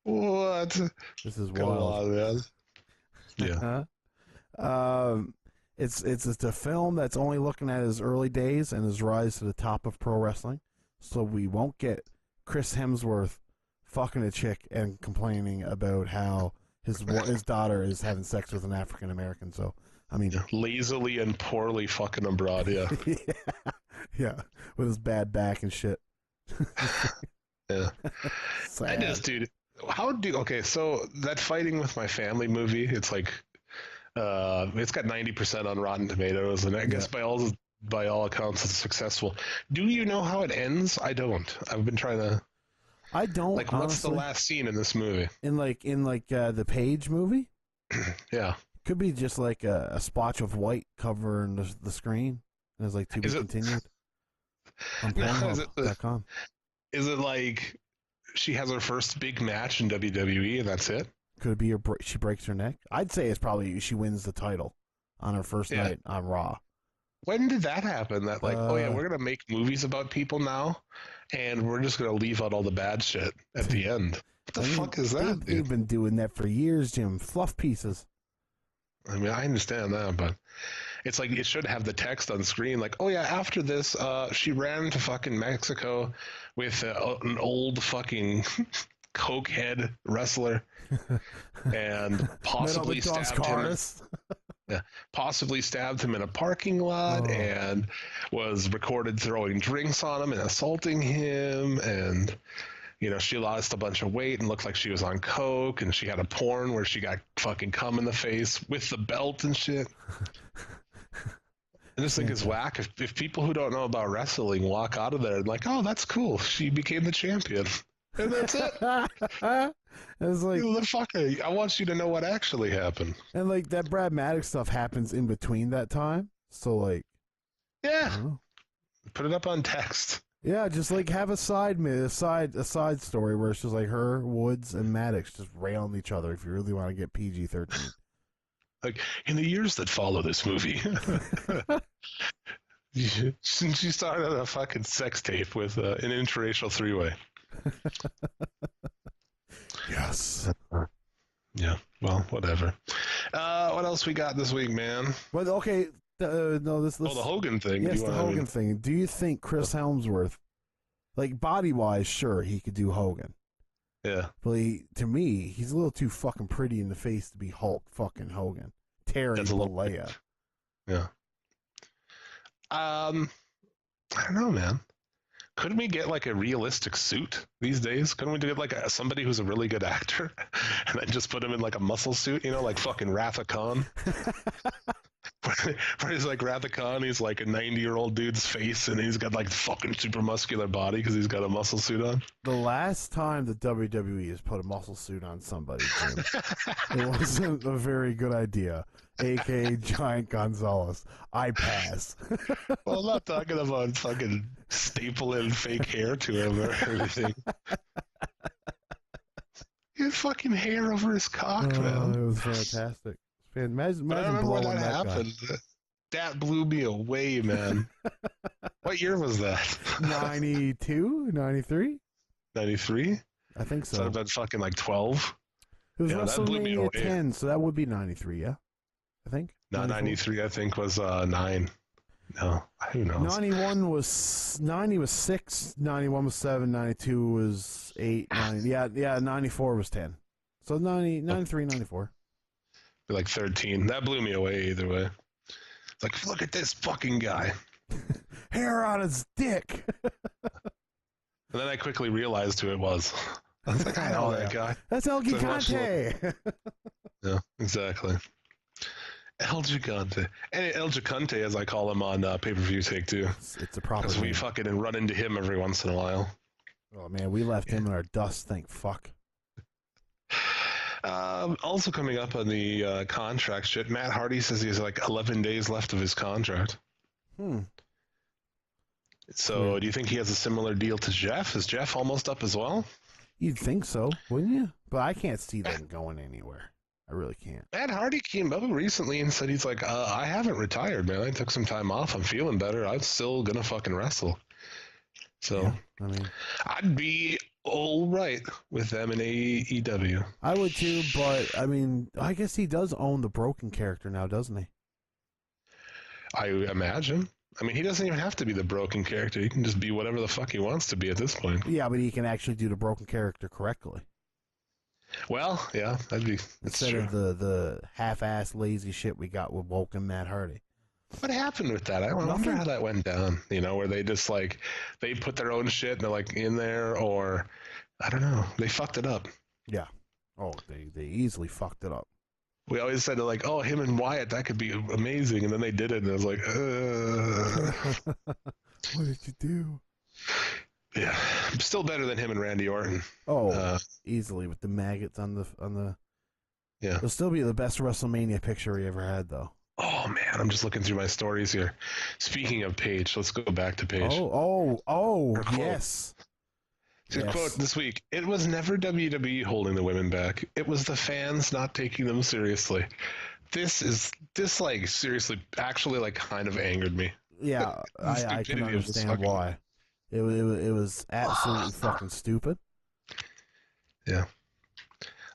What? This is Come wild. on, man. Yeah. It's a film that's only looking at his early days and his rise to the top of pro wrestling. So we won't get Chris Hemsworth fucking a chick and complaining about how his daughter is having sex with an African American. So I mean, lazily and poorly fucking him broad, yeah. Yeah, with his bad back and shit. Yeah. I just, dude. Okay, so that Fighting with My Family movie, it's like, it's got 90% on Rotten Tomatoes, and I guess by all accounts, it's successful. Do you know how it ends? I don't. I've been trying to. I don't. Like, what's the last scene in this movie? In the Page movie? Yeah. Could be just like a splotch of white covering the screen. And it's like to be continued. On Pornhub.com. Is it like she has her first big match in WWE and that's it? Could it be she breaks her neck? I'd say it's probably she wins the title on her first night on Raw. When did that happen? That like, oh yeah, we're gonna make movies about people now, and we're just gonna leave out all the bad shit at the end. What the fuck is that? They've been doing that for years, Jim. Fluff pieces. I mean, I understand that, but it's like it should have the text on screen, like, oh yeah, after this, she ran to fucking Mexico with an old fucking cokehead wrestler and possibly stabbed him. Yeah, possibly stabbed him in a parking lot and was recorded throwing drinks on him and assaulting him, and she lost a bunch of weight and looked like she was on coke, and she had a porn where she got fucking cum in the face with the belt and shit. I just think it's whack if people who don't know about wrestling walk out of there and like, oh, that's cool, she became the champion. And that's it. It's like, motherfucker, I want you to know what actually happened. And like that Brad Maddox stuff happens in between that time. So like, yeah, put it up on text. Yeah, just like have a side story where it's just like her, Woods, and Maddox just railing each other. If you really want to get PG-13. Like, in the years that follow this movie, she started a fucking sex tape with an interracial three-way. Yes. Yeah, well, whatever. What else we got this week, man? Well, okay. No, this. Oh, the Hogan thing. Yes, the Hogan thing. Do you think Chris Helmsworth, like body-wise, sure, he could do Hogan. Yeah. But to me, he's a little too fucking pretty in the face to be Hulk fucking Hogan. Terry Bollea. Yeah. I don't know, man. Couldn't we get like a realistic suit these days? Couldn't we get like somebody who's a really good actor and then just put him in like a muscle suit, like fucking Ratha Khan? Where he's like Ratha Khan, he's like a 90-year-old dude's face and he's got like fucking super muscular body because he's got a muscle suit on. The last time the WWE has put a muscle suit on somebody, Jim, it wasn't a very good idea. A.K.A. Giant Gonzalez. I pass. Well, I'm not talking about fucking stapling fake hair to him or anything. He had fucking hair over his cock, man. It was fantastic. Imagine I remember when that that happened. That blew me away, man. What year was that? 92? 93? 93? I think so. So I've been fucking like 12. It was that blew me WrestleMania away. 10, so that would be 93, yeah? I think. No, 93 I think was 9. No, who knows? 90 was 6, 91 was 7, 92 was 8, 90. Yeah, 94 was 10. So 93, 94. Like 13. That blew me away either way. It's like, look at this fucking guy. Hair on his dick. And then I quickly realized who it was. I was like, I know that guy. That's El Gigante. Yeah, exactly. El Gigante. And El Gigante, as I call him on pay-per-view take two. It's a proper Because we fucking run into him every once in a while. Oh, man, we left him in our dust, thank fuck. Also coming up on the contract shit, Matt Hardy says he has like 11 days left of his contract. So do you think he has a similar deal to Jeff? Is Jeff almost up as well? You'd think so, wouldn't you? But I can't see them going anywhere. I really can't. Matt Hardy came up recently and said he's like, I haven't retired, man. I took some time off. I'm feeling better. I'm still going to fucking wrestle. So, yeah, I mean, I'd be all right with them in AEW. I would too, but I mean, I guess he does own the Broken character now, doesn't he? I imagine. I mean, he doesn't even have to be the Broken character. He can just be whatever the fuck he wants to be at this point. Yeah, but he can actually do the Broken character correctly. Well, yeah, that'd be instead of the half-ass lazy shit we got with Woke and Matt Hardy. What happened with that? I wonder how that went down. Where they just like they put their own shit and they're like in there, or I don't know. They fucked it up. Yeah. Oh, they easily fucked it up. We always said like, oh, him and Wyatt, that could be amazing, and then they did it, and it was like, what did you do? Yeah, still better than him and Randy Orton. Oh, easily with the maggots on the. Yeah, it'll still be the best WrestleMania picture we ever had, though. Oh man, I'm just looking through my stories here. Speaking of Paige, let's go back to Paige. Oh, yes. Quote this week: "It was never WWE holding the women back. It was the fans not taking them seriously." This like seriously, actually, like kind of angered me. Yeah, I can understand why. It was absolutely fucking stupid. Yeah.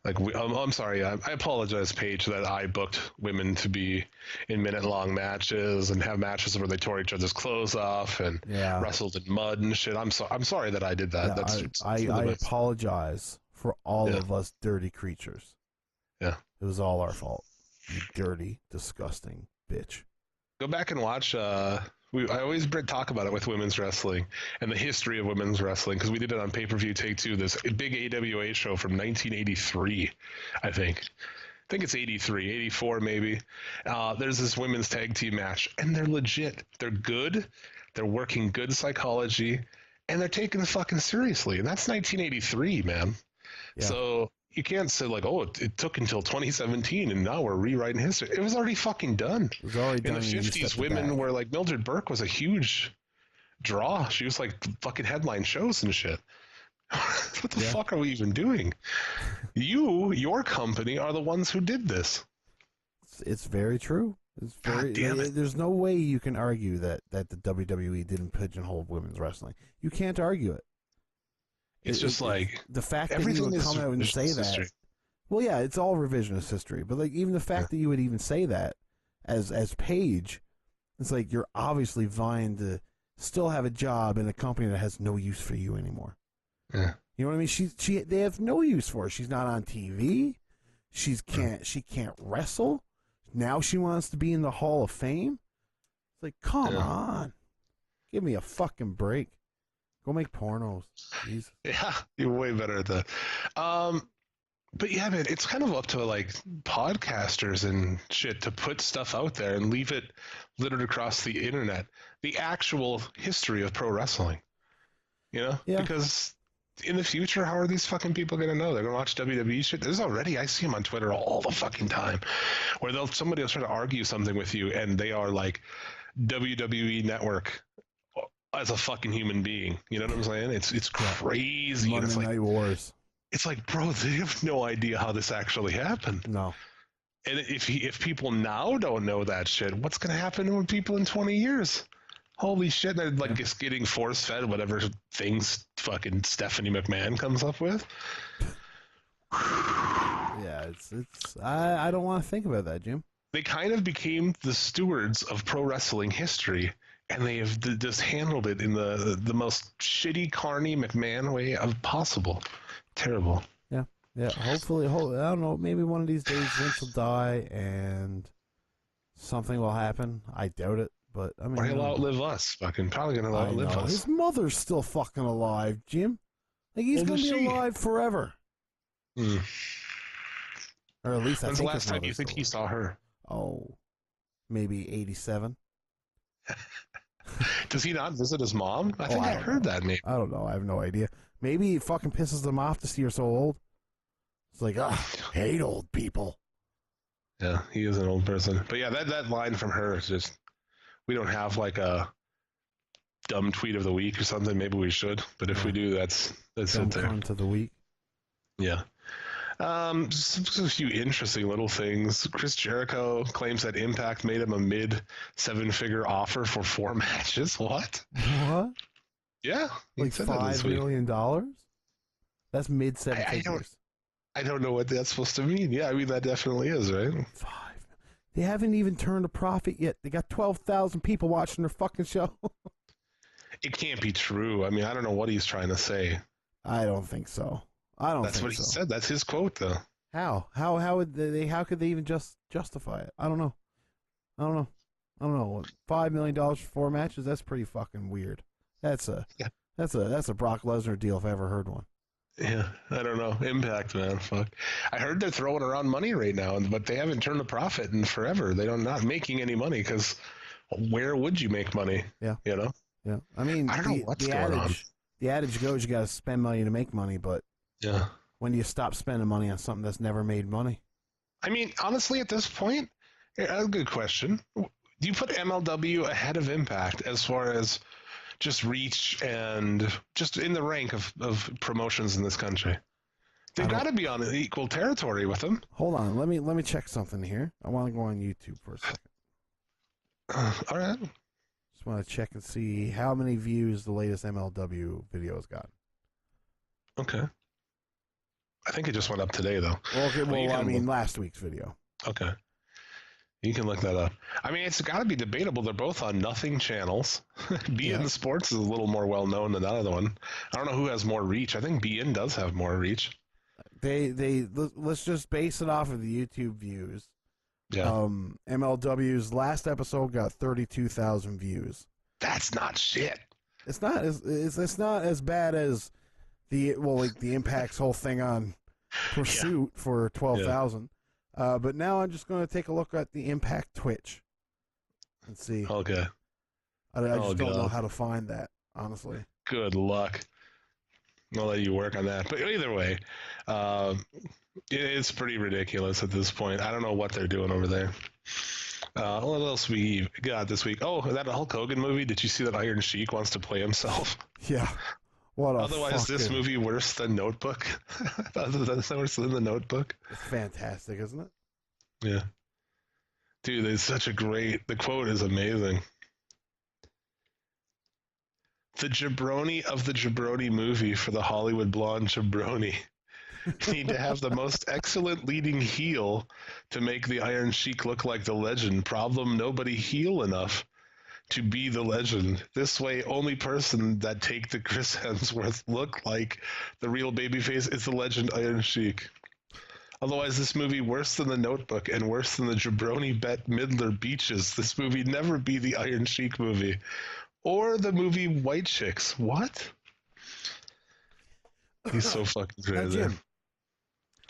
Like I'm sorry. I apologize, Paige, that I booked women to be in minute-long matches and have matches where they tore each other's clothes off and wrestled in mud and shit. I'm sorry that I did that. Yeah, I apologize for all of us dirty creatures. Yeah, it was all our fault. You dirty, disgusting bitch. Go back and watch. I always talk about it with women's wrestling and the history of women's wrestling because we did it on pay-per-view take two, this big AWA show from 1983, I think it's 83, 84 maybe. There's this women's tag team match and they're legit. They're good. They're working good psychology and they're taken fucking seriously. And that's 1983, man. Yeah. So you can't say like, oh, it took until 2017 and now we're rewriting history. It was already fucking done. It was already done. In the 50s, women were like, Mildred Burke was a huge draw. She was like fucking headline shows and shit. What the fuck are we even doing? Your company are the ones who did this. It's very true. It's very. God damn it. There's no way you can argue that the WWE didn't pigeonhole women's wrestling. You can't argue it. It's just like the fact that you everything would is come out and say revisionist that. history. Well, yeah, it's all revisionist history. But like even the fact that you would even say that as Paige, it's like you're obviously vying to still have a job in a company that has no use for you anymore. Yeah. You know what I mean? They have no use for her. She's not on TV. She can't wrestle. Now she wants to be in the Hall of Fame. It's like, come on, give me a fucking break. Go make pornos. Jeez. Yeah, you're way better at that. But yeah, man, it's kind of up to like podcasters and shit to put stuff out there and leave it littered across the internet. The actual history of pro wrestling, you know? Yeah. Because in the future, how are these fucking people going to know? They're going to watch WWE shit. There's already, I see them on Twitter all the fucking time, where somebody will try to argue something with you, and they are like WWE Network as a fucking human being. You know what I'm saying? It's crazy. Monday It's like, Night Wars. it's like, bro, they have no idea how this actually happened. No. And if people now don't know that shit, what's going to happen with people in 20 years? Holy shit. They're like just getting force fed whatever things fucking Stephanie McMahon comes up with. Yeah, I don't want to think about that, Jim. They kind of became the stewards of pro wrestling history, and they have just handled it in the most shitty, carny McMahon way of possible. Terrible. Yeah, hopefully, I don't know, maybe one of these days Vince will die and something will happen. I doubt it, but I mean... Or he'll outlive us. Fucking probably going to outlive us. His mother's still fucking alive, Jim. Like, he's going to be alive forever. Mm. Or at least I think When's the last time you think he saw her? Oh, maybe 87. Does he not visit his mom? I think I heard that name. I don't know. I have no idea. Maybe it fucking pisses them off to see her so old. It's like, hate old people. Yeah, he is an old person. But yeah, that line from her is just, we don't have like a dumb tweet of the week or something. Maybe we should. But if we do, that's Dumb it there. cunt of the week. Yeah. Just a few interesting little things. Chris Jericho claims that Impact made him a mid-7-figure offer for 4 matches. What? What? Yeah. Like $5 million? That's mid-7 figures. I don't know what that's supposed to mean. Yeah, I mean, that definitely is, right? They haven't even turned a profit yet. They got 12,000 people watching their fucking show. It can't be true. I mean, I don't know what he's trying to say. I don't think so. That's what he said. That's his quote, though. How? How would they? How could they even justify it? I don't know. $5 million for 4 matches? That's pretty fucking weird. That's a Brock Lesnar deal if I ever heard one. Yeah, I don't know. Impact, man. Fuck. I heard they're throwing around money right now, but they haven't turned a profit in forever. They're not making any money because where would you make money? Yeah. You know? Yeah. I mean, I don't know what's going on. The adage goes you got to spend money to make money, but yeah, when do you stop spending money on something that's never made money? I mean, honestly, at this point, that's a good question. Do you put MLW ahead of Impact as far as just reach and just in the rank of promotions in this country? They've got to be on equal territory with them. Hold on, let me check something here. I want to go on YouTube for a second. All right. Just want to check and see how many views the latest MLW video has got. Okay. I think it just went up today, though. Okay, well, I mean, last week's video. Okay. You can look that up. I mean, it's got to be debatable. They're both on nothing channels. BN Sports is a little more well-known than that other one. I don't know who has more reach. I think BN does have more reach. Let's just base it off of the YouTube views. Yeah. MLW's last episode got 32,000 views. That's not shit. It's not as bad as the Impact's whole thing on Pursuit for 12,000. But now I'm just going to take a look at the Impact Twitch and see. Okay. I just don't know how to find that, honestly. Good luck. I'll let you work on that. But either way, it's pretty ridiculous at this point. I don't know what they're doing over there. What else we got this week? Oh, is that a Hulk Hogan movie? Did you see that Iron Sheik wants to play himself? Yeah. Otherwise, this movie worse than Notebook? Other than worse than The Notebook? It's fantastic, isn't it? Yeah. Dude, it's such a great... The quote is amazing. The jabroni of the jabroni movie for the Hollywood blonde jabroni. Need to have the most excellent leading heel to make the Iron Sheik look like the legend. Problem, nobody heel enough to be the legend. This way, only person that take the Chris Hemsworth look like the real babyface is the legend Iron Sheik. Otherwise, this movie worse than The Notebook and worse than the Jabroni Bet Midler Beaches. This movie never be the Iron Sheik movie. Or the movie White Chicks. What? He's so fucking crazy. Now, Jim.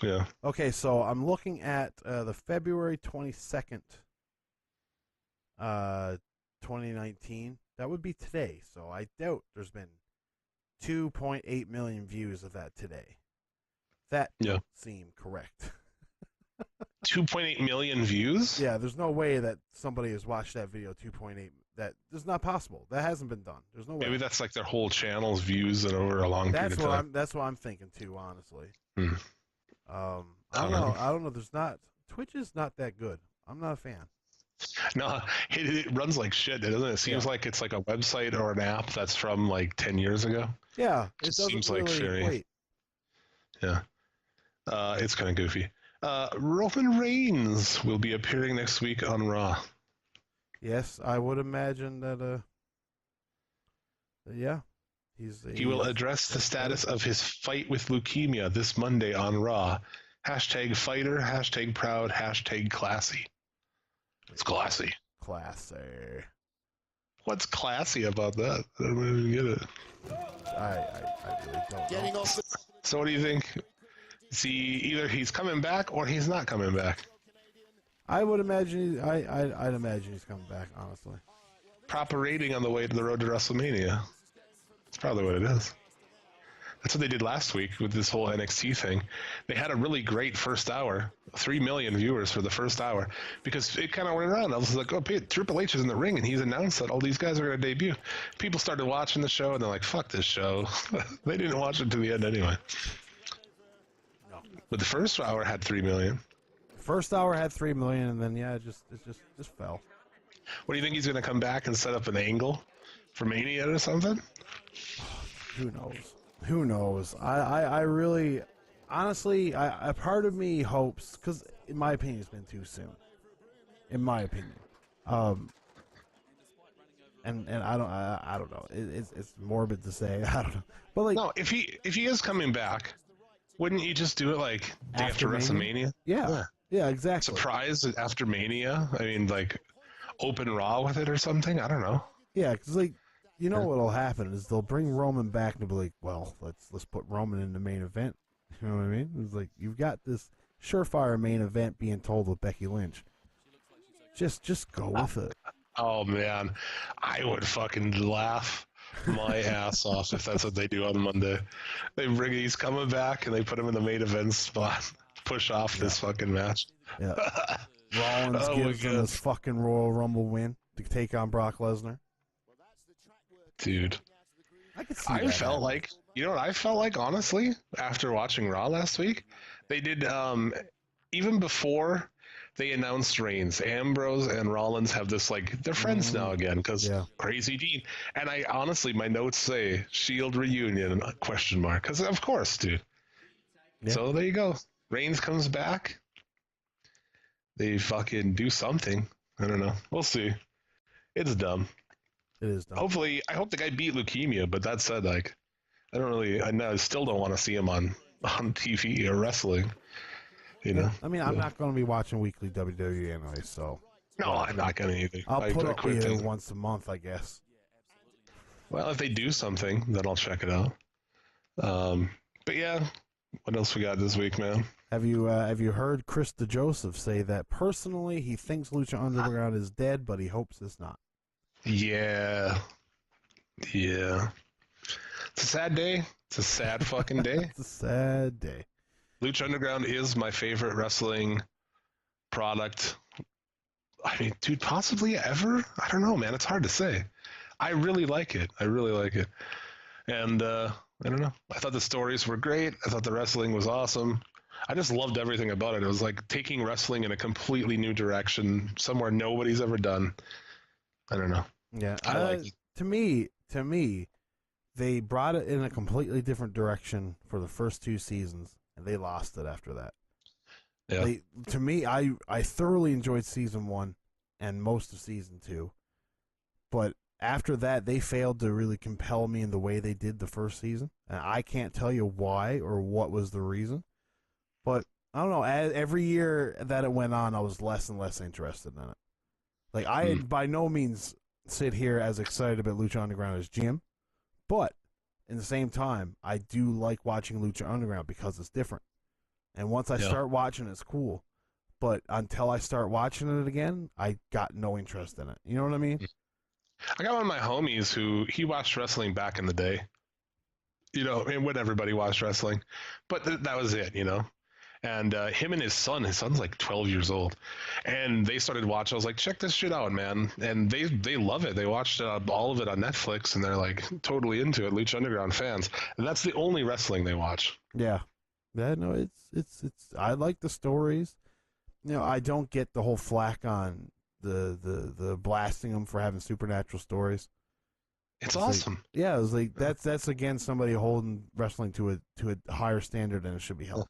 Yeah. Okay, so I'm looking at the February 22nd, 2019. That would be today. So I doubt there's been 2.8 million views of that today. That don't seem correct. 2.8 million views? Yeah, there's no way that somebody has watched that video 2.8. That's not possible. That hasn't been done. There's no way. Maybe that's like their whole channel's views and over a long period of time. That's what I'm thinking too, honestly. I don't know. There's not. Twitch is not that good. I'm not a fan. No, it runs like shit, doesn't it? It seems like it's like a website or an app that's from like 10 years ago. Yeah, it seems like very. Yeah, it's kind of goofy. Roman Reigns will be appearing next week on Raw. Yes, I would imagine that. Yeah, he will address the status of his fight with leukemia this Monday on Raw. Hashtag fighter, hashtag proud, hashtag classy. It's classy. Classy. What's classy about that? I don't even get it. I really don't know. So what do you think? Is he either he's coming back or he's not coming back? I would imagine. I'd imagine he's coming back. Honestly. Proper rating on the way to the road to WrestleMania. That's probably what it is. That's what they did last week with this whole NXT thing. They had a really great first hour, 3 million viewers for the first hour, because it kind of went around. I was like, oh, Triple H is in the ring, and he's announced that all these guys are going to debut. People started watching the show, and they're like, fuck this show. They didn't watch it to the end anyway. No. But the first hour had 3 million. First hour had 3 million, and then, it just fell. What do you think he's going to come back and set up an angle for Mania or something? Who knows? Who knows? I really, honestly, a part of me hopes, because in my opinion, it's been too soon. In my opinion, and I don't know. It's morbid to say. I don't know, but like, no, if he is coming back, wouldn't you just do it like day after WrestleMania? Yeah, exactly. Surprise after Mania. I mean, like open Raw with it or something. I don't know. Yeah, because like. You know what'll happen is they'll bring Roman back and they'll be like, well, let's put Roman in the main event. You know what I mean? It's like you've got this surefire main event being told with Becky Lynch. Just go with it. Oh man, I would fucking laugh my ass off if that's what they do on Monday. He's coming back and they put him in the main event spot. Push off this fucking match. Yeah. Rollins gives him this fucking Royal Rumble win to take on Brock Lesnar. Dude, I felt like, you know what I felt like, honestly, after watching Raw last week? They did, even before they announced Reigns, Ambrose and Rollins have this, like, they're friends now again, because Crazy Dean. And I honestly, my notes say, Shield reunion, question mark, because of course, dude. Yeah. So there you go. Reigns comes back. They fucking do something. I don't know. We'll see. It's dumb. It is dumb. Hopefully, I hope the guy beat leukemia, but that said, like, I still don't want to see him on TV or wrestling, you know? I mean, I'm not going to be watching weekly WWE anyway, so. No, I'm not going to either. I'll put up with it once a month, I guess. Well, if they do something, then I'll check it out. But yeah, what else we got this week, man? Have you heard Chris DeJoseph say that personally he thinks Lucha Underground is dead, but he hopes it's not? Yeah. It's a sad day. It's a sad fucking day. It's a sad day. Lucha Underground is my favorite wrestling product. I mean, dude, possibly ever? I don't know, man. It's hard to say. I really like it. And, I don't know. I thought the stories were great. I thought the wrestling was awesome. I just loved everything about it. It was like taking wrestling in a completely new direction, somewhere nobody's ever done. I don't know. Yeah, I like it. To me, they brought it in a completely different direction for the first 2 seasons, and they lost it after that. Yeah. To me, I thoroughly enjoyed season 1 and most of season 2, but after that, they failed to really compel me in the way they did the first season, and I can't tell you why or what was the reason. But I don't know. Every year that it went on, I was less and less interested in it. Like I by no means sit here as excited about Lucha Underground as Jim, but in the same time, I do like watching Lucha Underground because it's different. And once I start watching, it's cool. But until I start watching it again, I got no interest in it. You know what I mean? I got one of my homies who he watched wrestling back in the day. You know, and when everybody watched wrestling, but that was it. You know. And him and his son's like 12 years old, and they started watching. I was like, check this shit out, man. And they love it. They watched all of it on Netflix, and they're like totally into it. Lucha Underground fans, and that's the only wrestling they watch. Yeah, no, it's. I like the stories. You know, I don't get the whole flack on the blasting them for having supernatural stories. It's awesome. Like, yeah, it was like that's again somebody holding wrestling to a higher standard than it should be held.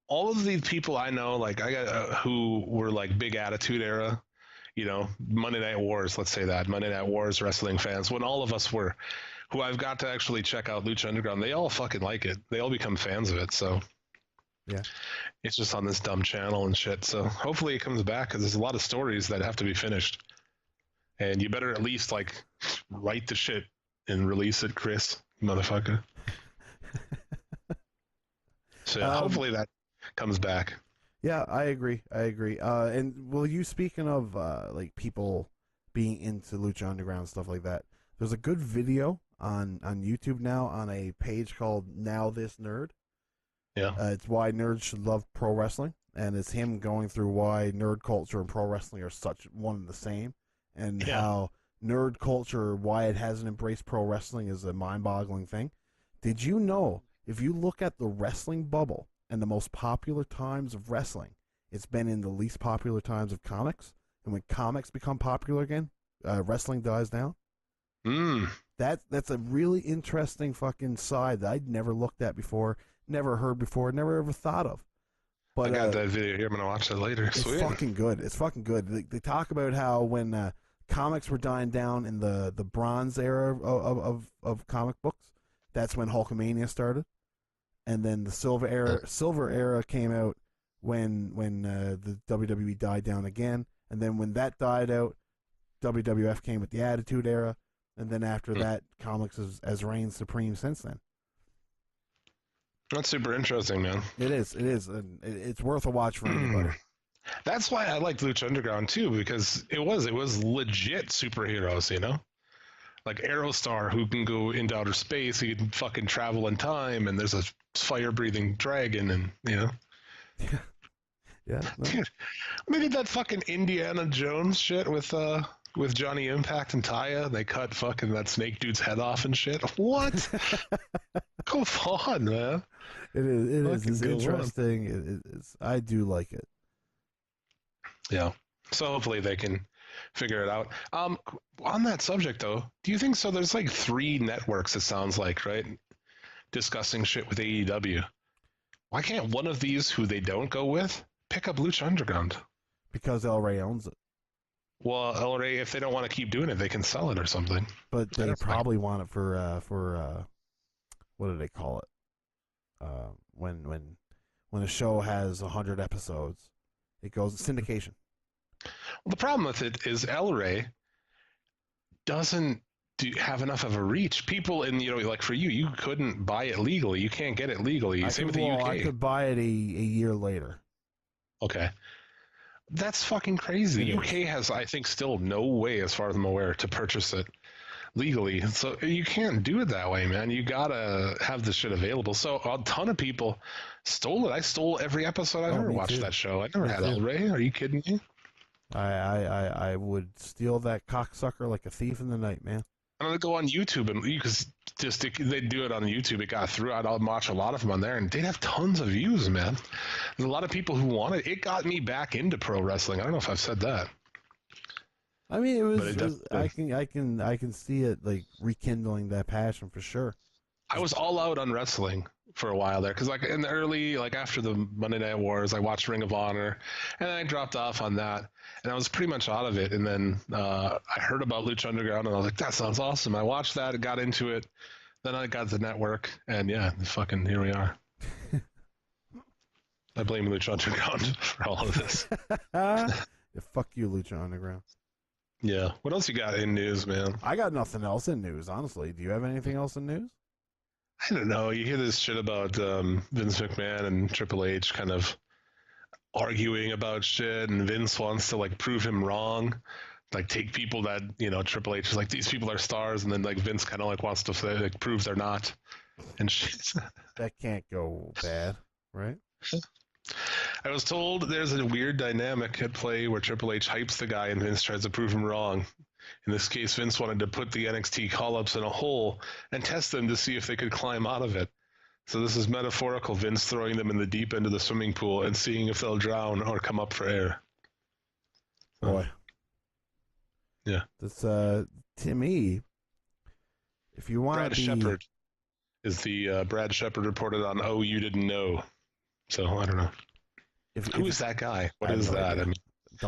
All of these people I know, like I got who were like big Attitude Era, you know, Monday Night Wars, let's say that, Monday Night Wars wrestling fans, when all of us were, who I've got to actually check out Lucha Underground, they all fucking like it. They all become fans of it, so. Yeah. It's just on this dumb channel and shit, so hopefully it comes back, because there's a lot of stories that have to be finished. And you better at least, like, write the shit and release it, Chris, motherfucker. So hopefully that comes back. Yeah, I agree. And well, you speaking of like people being into Lucha Underground stuff like that, there's a good video on YouTube now on a page called Now This Nerd. Yeah. It's why nerds should love pro wrestling, and it's him going through why nerd culture and pro wrestling are such one and the same, and how nerd culture, why it hasn't embraced pro wrestling, is a mind-boggling thing. Did you know, if you look at the wrestling bubble and the most popular times of wrestling, it's been in the least popular times of comics, and when comics become popular again, wrestling dies down? That's a really interesting fucking side that I'd never looked at before, never heard before, never ever thought of. But I got that video here. I'm gonna watch that later. It's fucking good. It's fucking good. They talk about how when comics were dying down in the Bronze era of comic books, that's when Hulkamania started, and then the Silver era came out when the WWE died down again, and then when that died out, WWF came with the Attitude Era, and then after that, comics has reigned supreme since then. That's super interesting, man. It is, and it's worth a watch for anybody. That's why I liked Lucha Underground too, because it was legit superheroes, you know, like Aerostar, who can go into outer space, he can fucking travel in time, and there's a fire-breathing dragon, and you know. Yeah. No. Dude, they did that fucking Indiana Jones shit with Johnny Impact and Taya. They cut fucking that snake dude's head off and shit. What? Go on, man. It is. It's interesting. I do like it. Yeah. So hopefully they can figure it out. On that subject, though, do you think so? There's like 3 networks, it sounds like, right? Discussing shit with AEW. Why can't one of these, who they don't go with, pick up Lucha Underground? Because El Rey owns it. Well, El Rey, if they don't want to keep doing it, they can sell it or something. But they probably want it for what do they call it? When a show has 100 episodes, it goes syndication. Well, the problem with it is El Rey doesn't have enough of a reach. People in, you know, like for you, you couldn't buy it legally. You can't get it legally. Same with the UK. I could buy it a year later. Okay. That's fucking crazy. The UK has, I think, still no way, as far as I'm aware, to purchase it legally. So you can't do it that way, man. You gotta have the shit available. So a ton of people stole it. I stole every episode. I never watched that show. I never had El Rey. Are you kidding me? I would steal that cocksucker like a thief in the night, man. I'm gonna go on YouTube and because they do it on YouTube. It got through. I'd watch a lot of them on there, and they'd have tons of views, man. There's a lot of people who want it. It got me back into pro wrestling. I don't know if I've said that. I mean, I can see it like rekindling that passion for sure. I was all out on wrestling for a while there because like in the early, like after the Monday Night Wars, I watched Ring of Honor, and then I dropped off on that, and I was pretty much out of it. And then I heard about Lucha Underground, and I was like, that sounds awesome. I watched that, got into it. Then I got the network, and yeah, fucking here we are. I blame Lucha Underground for all of this. Yeah, fuck you, Lucha Underground. Yeah. What else you got in news, man? I got nothing else in news, honestly. Do you have anything else in news? I don't know. You hear this shit about Vince McMahon and Triple H kind of arguing about shit, and Vince wants to like prove him wrong, like take people that Triple H is like these people are stars, and then like Vince kind of like wants to say, like prove they're not, and shit. That can't go bad, right? I was told there's a weird dynamic at play where Triple H hypes the guy and Vince tries to prove him wrong. In this case, Vince wanted to put the NXT call-ups in a hole and test them to see if they could climb out of it. So this is metaphorical Vince throwing them in the deep end of the swimming pool and seeing if they'll drown or come up for air. Boy. Yeah. That's, to me, if you want Brad Shepard is the Brad Shepard reported on Oh You Didn't Know. So I don't know. Who is that guy? What is that? I mean,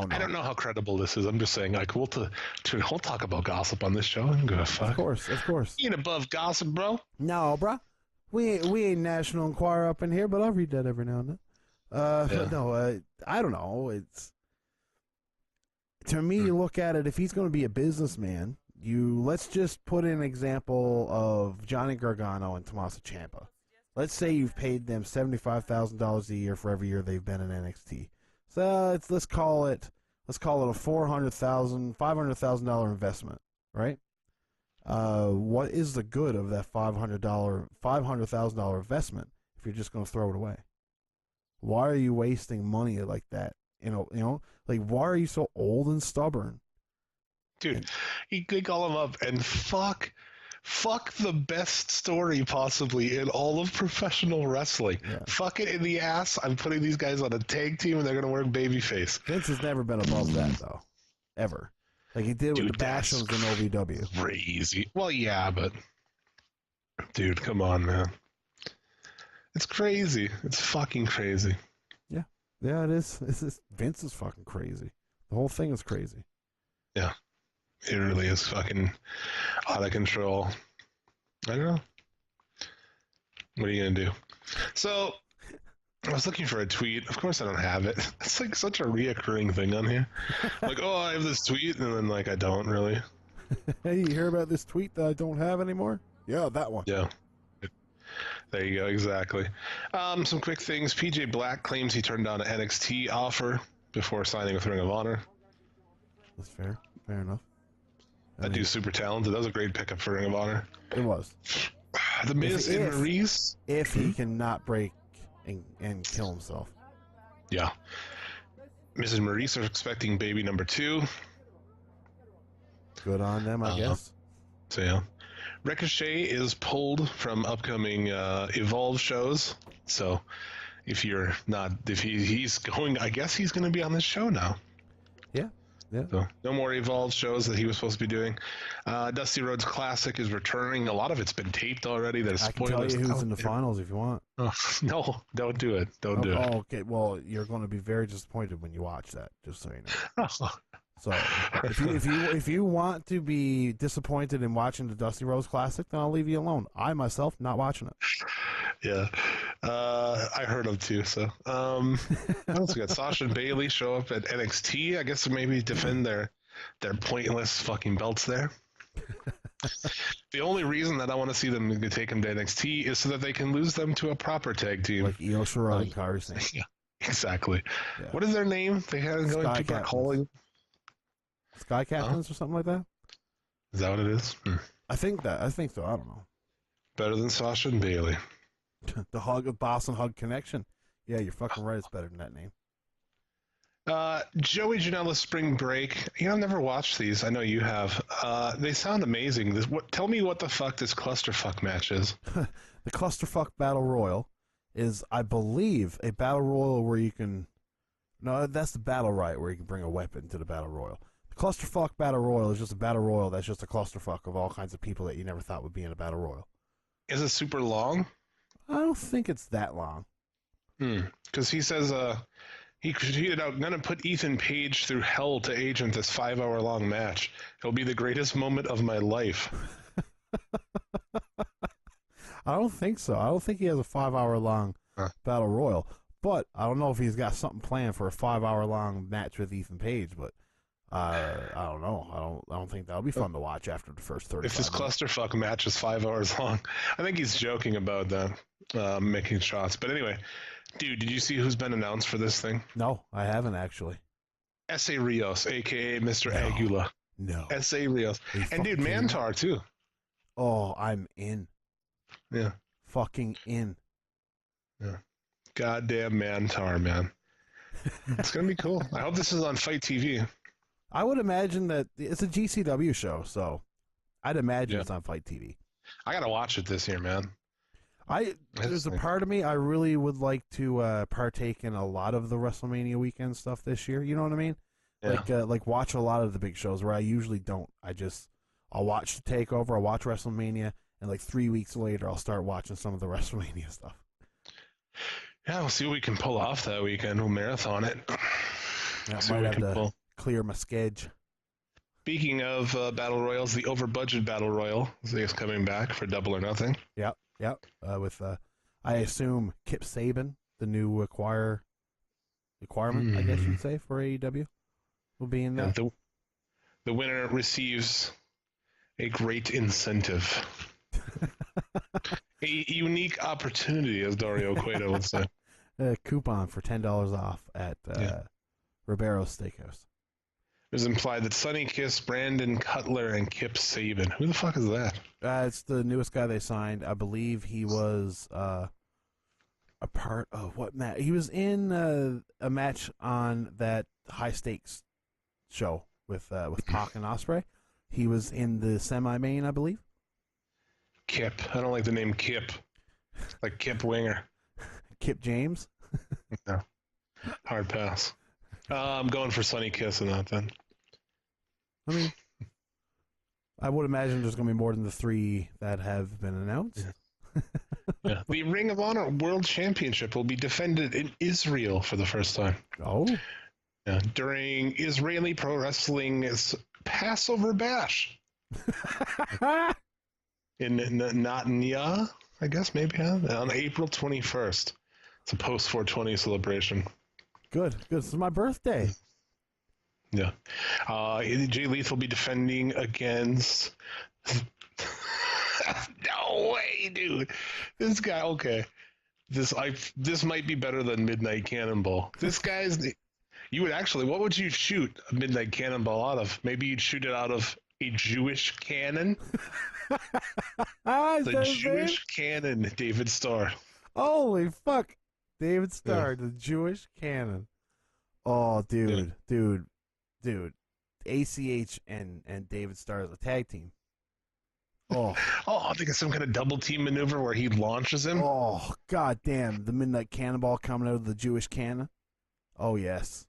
I don't know how credible this is. I'm just saying, like, we'll talk about gossip on this show. I'm gonna fuck. Of course. You ain't above gossip, bro. No, bro. We ain't National Enquirer up in here, but I'll read that every now and then. But no, I don't know. It's to me, you look at it. If he's going to be a businessman, let's just put in an example of Johnny Gargano and Tommaso Ciampa. Let's say you've paid them $75,000 a year for every year they've been in NXT. So let's call it a $500,000 investment, right? What is the good of that $500,000 investment if you're just going to throw it away? Why are you wasting money like that? Like why are you so old and stubborn? Dude, you could call him up and fuck the best story possibly in all of professional wrestling. Yeah. Fuck it in the ass. I'm putting these guys on a tag team and they're going to work babyface. Vince has never been above that, though. Ever. Like he did with the Bashams in OVW. Crazy. Well, yeah, but... Dude, come on, man. It's crazy. It's fucking crazy. Yeah. Yeah, it is. Vince is fucking crazy. The whole thing is crazy. Yeah. It really is fucking out of control. I don't know. What are you going to do? So, I was looking for a tweet. Of course I don't have it. It's like such a reoccurring thing on here. Like, oh, I have this tweet, and then like I don't really. Hey, you hear about this tweet that I don't have anymore? Yeah, that one. Yeah. There you go, exactly. Some quick things. PJ Black claims he turned down an NXT offer before signing with Ring of Honor. That's fair. Fair enough. That dude's super talented. That was a great pickup for Ring of Honor. It was. The Miz and Maurice. If he cannot break and kill himself. Yeah. Miz and Maurice are expecting baby number 2. Good on them, I guess. So, yeah. Ricochet is pulled from upcoming Evolve shows. So, if he's going, I guess he's going to be on this show now. Yeah. Yeah. So, no more Evolve shows that he was supposed to be doing. Dusty Rhodes Classic is returning. A lot of it's been taped already. There's spoilers. I can tell you who's in the finals if you want. Oh, no, don't do it. Don't do it. Oh, okay. Well, you're going to be very disappointed when you watch that, just so you know. So, if you want to be disappointed in watching the Dusty Rhodes Classic, then I'll leave you alone. I, myself, not watching it. Yeah. I heard them too, so. What else we got? Sasha and Bailey show up at NXT, I guess, to maybe defend their pointless fucking belts there. The only reason that I want to see them take them to NXT is so that they can lose them to a proper tag team. Like Io Shirai and Kairi Sane. Yeah, exactly. Yeah. What is their name? They had it going, people are calling. Sky Captains or something like that? Is that what it is? I think so. I don't know. Better than Sasha and Bailey. The Boss and Hug Connection. Yeah, you're fucking right. It's better than that name. Joey Janela's Spring Break. I've never watched these. I know you have. They sound amazing. Tell me what the fuck this clusterfuck match is. The Clusterfuck Battle Royal is, I believe, a Battle Royal where you can... No, that's the Battle Riot where you can bring a weapon to the Battle Royal. The Clusterfuck Battle Royal is just a Battle Royal that's just a clusterfuck of all kinds of people that you never thought would be in a Battle Royal. Is it super long? I don't think it's that long. Because he says... He tweeted out, "Gonna put Ethan Page through hell to agent this 5-hour-long match. It'll be the greatest moment of my life." I don't think so. I don't think he has a 5-hour-long Battle Royal. But I don't know if he's got something planned for a 5-hour-long match with Ethan Page. But I don't know. I don't think that'll be fun to watch after the first 35 If this minutes. clusterfuck match is 5 hours long, I think he's joking about that, making shots. But anyway, dude, did you see who's been announced for this thing? No, I haven't actually. S.A. Rios, a.k.a. Mr. Aguila. No. S.A. Rios. And dude, Mantar, too. Oh, I'm in. Yeah. Fucking in. Yeah. Goddamn Mantar, man. It's going to be cool. I hope this is on Fight TV. I would imagine that it's a GCW show, so I'd imagine it's on Fight TV. I got to watch it this year, man. There's a part of me I really would like to partake in a lot of the WrestleMania weekend stuff this year. You know what I mean? Yeah. Like watch a lot of the big shows where I usually don't. I'll watch the Takeover, I'll watch WrestleMania, and like 3 weeks later I'll start watching some of the WrestleMania stuff. Yeah, we'll see what we can pull off that weekend. We'll marathon it. Yeah, I might have to clear my schedule. Speaking of Battle Royals, the over-budget Battle Royal is coming back for Double or Nothing. Yep. With I assume Kip Saban, the new requirement, I guess you'd say, for AEW, will be in that. The winner receives a great incentive. A unique opportunity, as Dario Cueto would say. A coupon for $10 off at Ribeiro's Steakhouse. It was implied that Sonny Kiss, Brandon Cutler, and Kip Saban. Who the fuck is that? It's the newest guy they signed. I believe he was a part of what match? He was in a match on that high stakes show with Pac and Ospreay. He was in the semi-main, I believe. Kip. I don't like the name Kip. Like Kip Winger. Kip James? No. Hard pass. I'm going for Sonny Kiss in that then. I mean, I would imagine there's going to be more than the 3 that have been announced. Yeah. The Ring of Honor World Championship will be defended in Israel for the first time. Oh. Yeah. During Israeli Pro Wrestling's Passover Bash. In Natanya, I guess, maybe, on April 21st. It's a post-420 celebration. Good. This is my birthday. Yeah. Jay Lethal will be defending against... No way, dude. This guy, okay. This might be better than Midnight Cannonball. This guy's... You would actually... What would you shoot a Midnight Cannonball out of? Maybe you'd shoot it out of a Jewish cannon? The Jewish cannon, David Starr. Holy fuck. David Starr, the Jewish cannon. Oh, dude. ACH and David Starr as a tag team. Oh, I think it's some kind of double team maneuver where he launches him. Oh, god damn. The Midnight Cannonball coming out of the Jewish cannon. Oh, yes.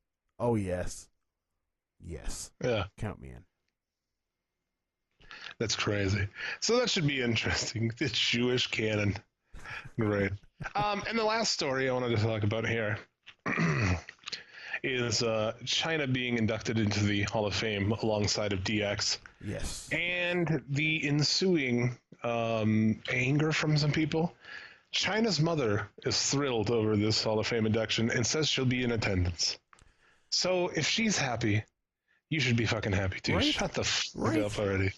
Yes. Yeah. Count me in. That's crazy. So that should be interesting. The Jewish cannon. Great. And the last story I wanted to talk about here is China being inducted into the Hall of Fame alongside of DX. Yes. And the ensuing anger from some people. China's mother is thrilled over this Hall of Fame induction and says she'll be in attendance. So if she's happy, you should be fucking happy too. Right? Shut the fuck up already.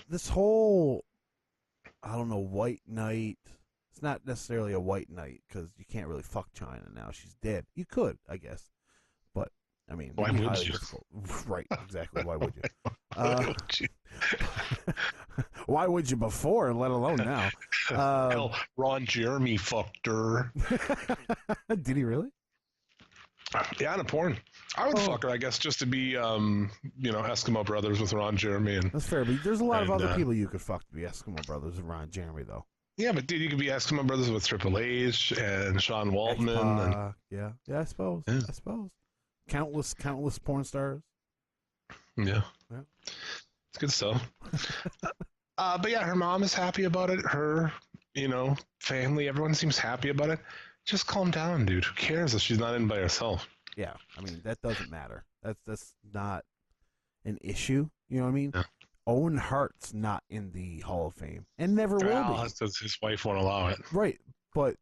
This whole, I don't know, white knight. It's not necessarily a white knight because you can't really fuck China now. She's dead. You could, I guess. But, I mean. Why would you? Right, exactly. Why would you? Why would you before, let alone now? Hell, Ron Jeremy fucked her. Did he really? Yeah, and a porn. I would fuck her, I guess, just to be, Eskimo Brothers with Ron Jeremy. And that's fair, but there's a lot of other people you could fuck to be Eskimo Brothers with Ron Jeremy, though. Yeah, but dude, you could be Eskimo Brothers with Triple H and Sean Waltman. Yeah, I suppose. Yeah. I suppose. Countless porn stars. Yeah. It's good stuff. But yeah, her mom is happy about it. Her, family, everyone seems happy about it. Just calm down, dude. Who cares if she's not in by herself? Yeah, I mean, that doesn't matter. That's not an issue. You know what I mean? Yeah. Owen Hart's not in the Hall of Fame and never will be. That's because his wife won't allow it. Right, but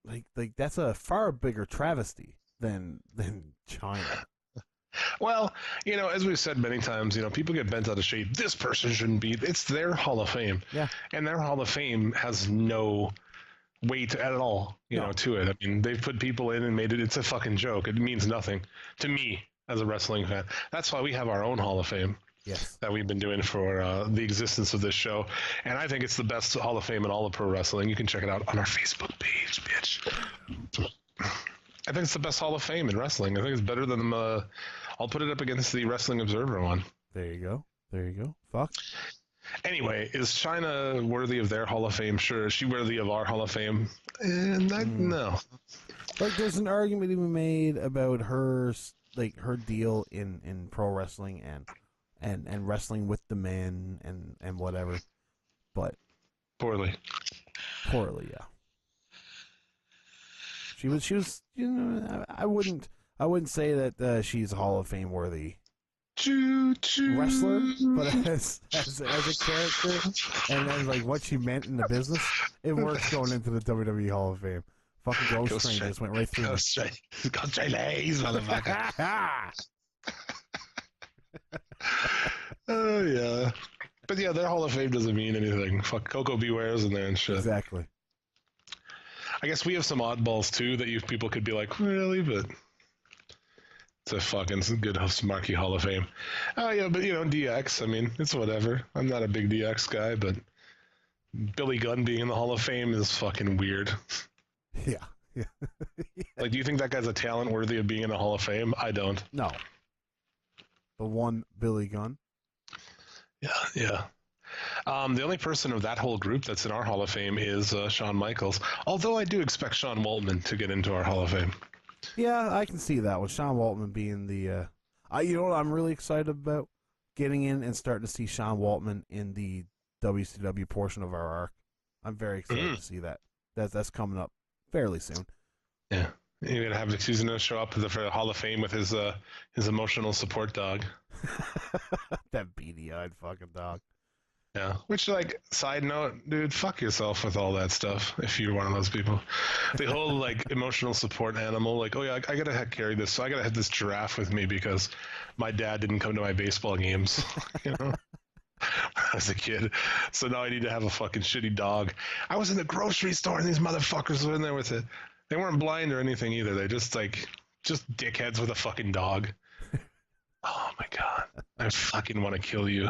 like that's a far bigger travesty than China. Well, as we've said many times, people get bent out of shape. This person shouldn't be. It's their Hall of Fame. Yeah. And their Hall of Fame has no weight at all, to it. I mean, they've put people in and made it. It's a fucking joke. It means nothing to me as a wrestling fan. That's why we have our own Hall of Fame. Yes. That we've been doing for the existence of this show. And I think it's the best Hall of Fame in all of pro wrestling. You can check it out on our Facebook page, bitch. I think it's the best Hall of Fame in wrestling. I think it's better than I'll put it up against the Wrestling Observer one. There you go. Fuck. Anyway, is China worthy of their Hall of Fame? Sure. Is she worthy of our Hall of Fame? No. Like, there's an argument to be made about her deal in pro wrestling and wrestling with the men and whatever, but poorly, yeah. She was, I wouldn't say that she's a Hall of Fame worthy wrestler, but as a character and then like what she meant in the business, it works going into the WWE Hall of Fame. Fucking Ghost Train just went right through. Ghost Train, motherfucker. Oh yeah, but yeah, their Hall of Fame doesn't mean anything. Fuck, Coco Beware's in there and shit. Exactly. I guess we have some oddballs too that people could be like, really, but it's a fucking good marquee Hall of Fame. Oh yeah, but DX. I mean, it's whatever. I'm not a big DX guy, but Billy Gunn being in the Hall of Fame is fucking weird. Yeah. Like, do you think that guy's a talent worthy of being in the Hall of Fame? I don't. No. The one Billy Gunn. Yeah. The only person of that whole group that's in our Hall of Fame is Shawn Michaels. Although I do expect Sean Waltman to get into our Hall of Fame. Yeah, I can see that with Sean Waltman being the. You know what I'm really excited about? Getting in and starting to see Sean Waltman in the WCW portion of our arc. I'm very excited to see that. That's coming up fairly soon. Yeah. You're gonna have he's gonna show up for the Hall of Fame with his emotional support dog. That beady-eyed fucking dog. Yeah. Which, like, side note, dude, fuck yourself with all that stuff if you're one of those people. The whole like emotional support animal, like, oh yeah, I gotta carry this. So I gotta have this giraffe with me because my dad didn't come to my baseball games. As a kid, so now I need to have a fucking shitty dog. I was in the grocery store and these motherfuckers were in there with it. They weren't blind or anything either. They just dickheads with a fucking dog. Oh my god. I fucking want to kill you.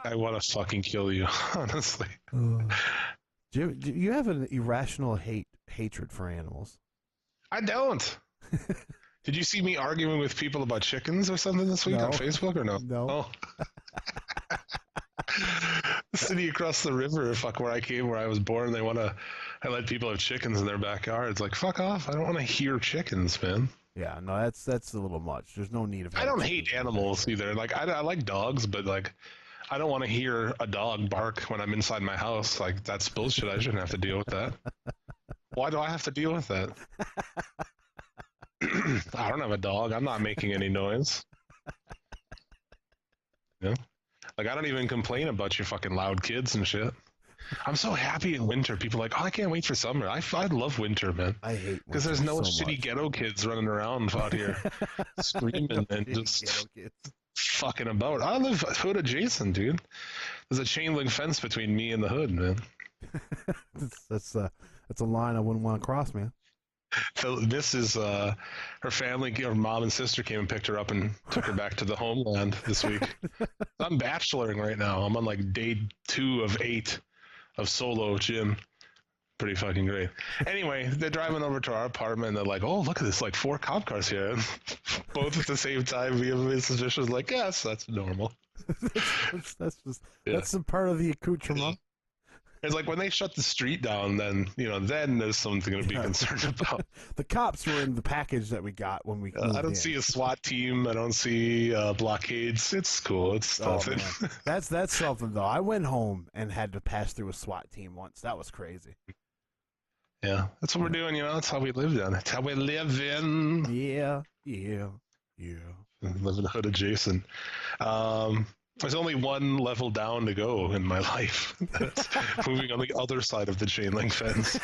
I want to fucking kill you, honestly. Do you have an irrational hatred for animals? I don't. Did you see me arguing with people about chickens or something this week on Facebook or no? No. Oh. The city across the river, where I was born, I let people have chickens in their backyards. Like, fuck off. I don't want to hear chickens, man. Yeah, no, that's a little much. There's no need of. I don't hate animals either. Like, I like dogs, but like, I don't want to hear a dog bark when I'm inside my house. Like, that's bullshit. I shouldn't have to deal with that. Why do I have to deal with that? I don't have a dog. I'm not making any noise. Yeah. Like, I don't even complain about your fucking loud kids and shit. I'm so happy in winter. People are like, oh, I can't wait for summer. I love winter, man. I hate winter because there's no so shitty much. Ghetto kids running around out here screaming and just fucking about. I live hood adjacent, dude. There's a chain link fence between me and the hood, man. That's a line I wouldn't want to cross, man. So this is her family, her mom and sister came and picked her up and took her back to the homeland this week. I'm bacheloring right now. I'm on like day 2 of 8 of solo gym. pretty fucking great. Anyway, they're driving over to our apartment, and they're like, "Oh, look at this! Like 4 cop cars here." And both at the same time, me and Mrs. Fisher's like, "Yes, that's normal." That's a part of the accoutrement. It's like when they shut the street down, then then there's something to be concerned about. The cops were in the package that we got when we. I don't see a SWAT team. I don't see blockades. It's cool. It's nothing. That's something though. I went home and had to pass through a SWAT team once. That was crazy. Yeah, that's what we're doing. That's how we live down. It's how we live in. Yeah. Live in hood adjacent. There's only one level down to go in my life. That's moving on the other side of the chain link fence.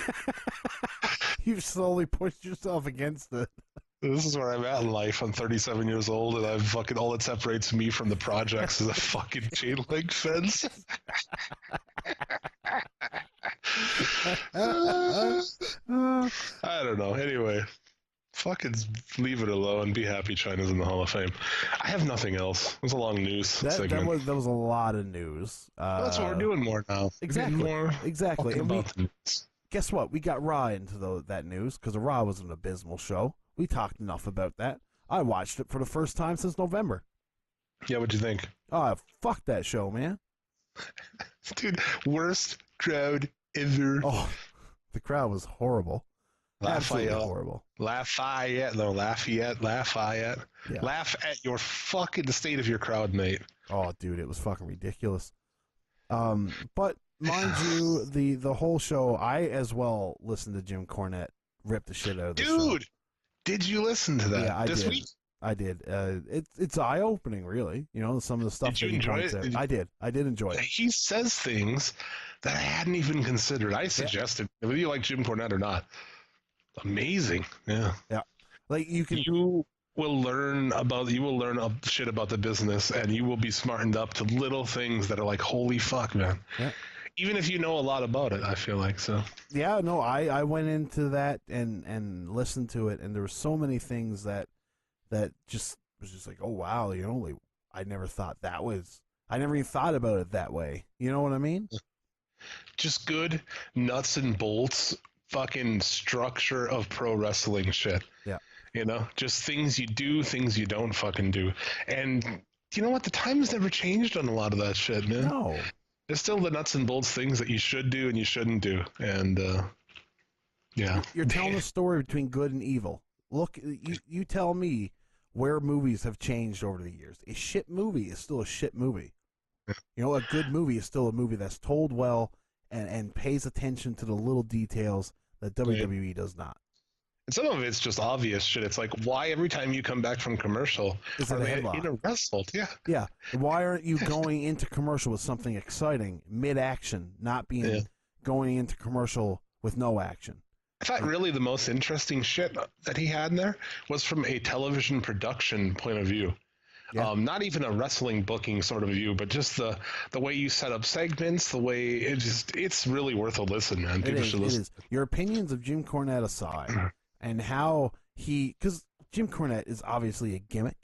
You've slowly pushed yourself against it. This is where I'm at in life. I'm 37 years old, and I'm fucking all that separates me from the projects is a fucking chain link fence. I don't know. Anyway. Fucking leave it alone. Be happy China's in the Hall of Fame. I have nothing else. It was a long news segment. That was a lot of news. That's what we're doing more now. Exactly. And guess what? We got Raw into that news because Raw was an abysmal show. We talked enough about that. I watched it for the first time since November. Yeah, what'd you think? Oh, fuck that show, man. Dude, worst crowd ever. Oh, the crowd was horrible. Absolutely horrible. Lafayette. Yeah. Laugh at your the state of your crowd, mate. Oh, dude, it was fucking ridiculous. But mind you, the whole show, I as well listened to Jim Cornette rip the shit out of the show. Dude, did you listen to that? Yeah, this week? I did. It's eye opening, really. Some of the stuff. Did you enjoy it? I did enjoy it. He says things that I hadn't even considered. I suggested whether you like Jim Cornette or not. Amazing. Yeah. Like you will learn shit about the business, and you will be smartened up to little things that are like, holy fuck, man. Yeah. Even if you know a lot about it, I feel like so. Yeah, no, I went into that and listened to it, and there were so many things that just was just like, oh wow, I never even thought about it that way. You know what I mean? Just good nuts and bolts fucking structure of pro wrestling shit. Yeah. Just things you do, things you don't fucking do. And you know what? The time's never changed on a lot of that shit, man. No. There's still the nuts and bolts things that you should do and you shouldn't do. And, yeah. You're telling a story between good and evil. Look, you tell me where movies have changed over the years. A shit movie is still a shit movie. A good movie is still a movie that's told well and pays attention to the little details that WWE does not. And some of it's just obvious shit. It's like, why every time you come back from commercial are they in a wrestle? Yeah. Yeah. Why aren't you going into commercial with something exciting mid-action, not being going into commercial with no action? I thought really the most interesting shit that he had in there was from a television production point of view. Yeah. Not even a wrestling booking sort of view, but just the way you set up segments, the way it's really worth a listen, man. People should listen. It is. Your opinions of Jim Cornette aside, and how because Jim Cornette is obviously a gimmick.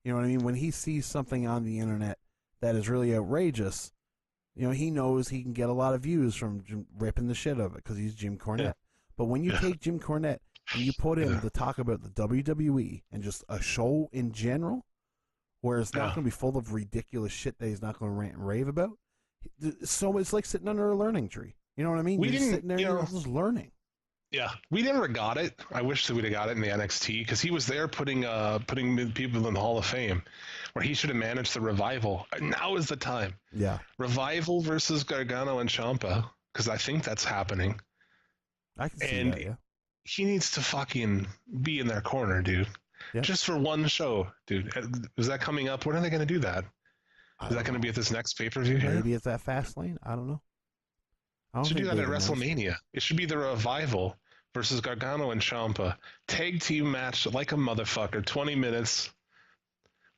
You know what I mean? When he sees something on the internet that is really outrageous, he knows he can get a lot of views from ripping the shit out of it because he's Jim Cornette. Yeah. But when you take Jim Cornette and you put him to talk about the WWE and just a show in general, where it's not going to be full of ridiculous shit that he's not going to rant and rave about. So it's like sitting under a learning tree. You know what I mean? You're just sitting there you're just learning. Yeah, we never got it. I wish that we'd have got it in the NXT because he was there putting people in the Hall of Fame, where he should have managed the Revival. Now is the time. Yeah, Revival versus Gargano and Ciampa, because I think that's happening. I can see that. Yeah, he needs to fucking be in their corner, dude. Yeah. Just for one show, dude. Is that coming up? When are they going to do that? Is that going to be at this next pay-per-view here? Maybe it's at Fastlane. I don't know. Should do that at WrestleMania. It should be the Revival versus Gargano and Ciampa. Tag team match like a motherfucker. 20 minutes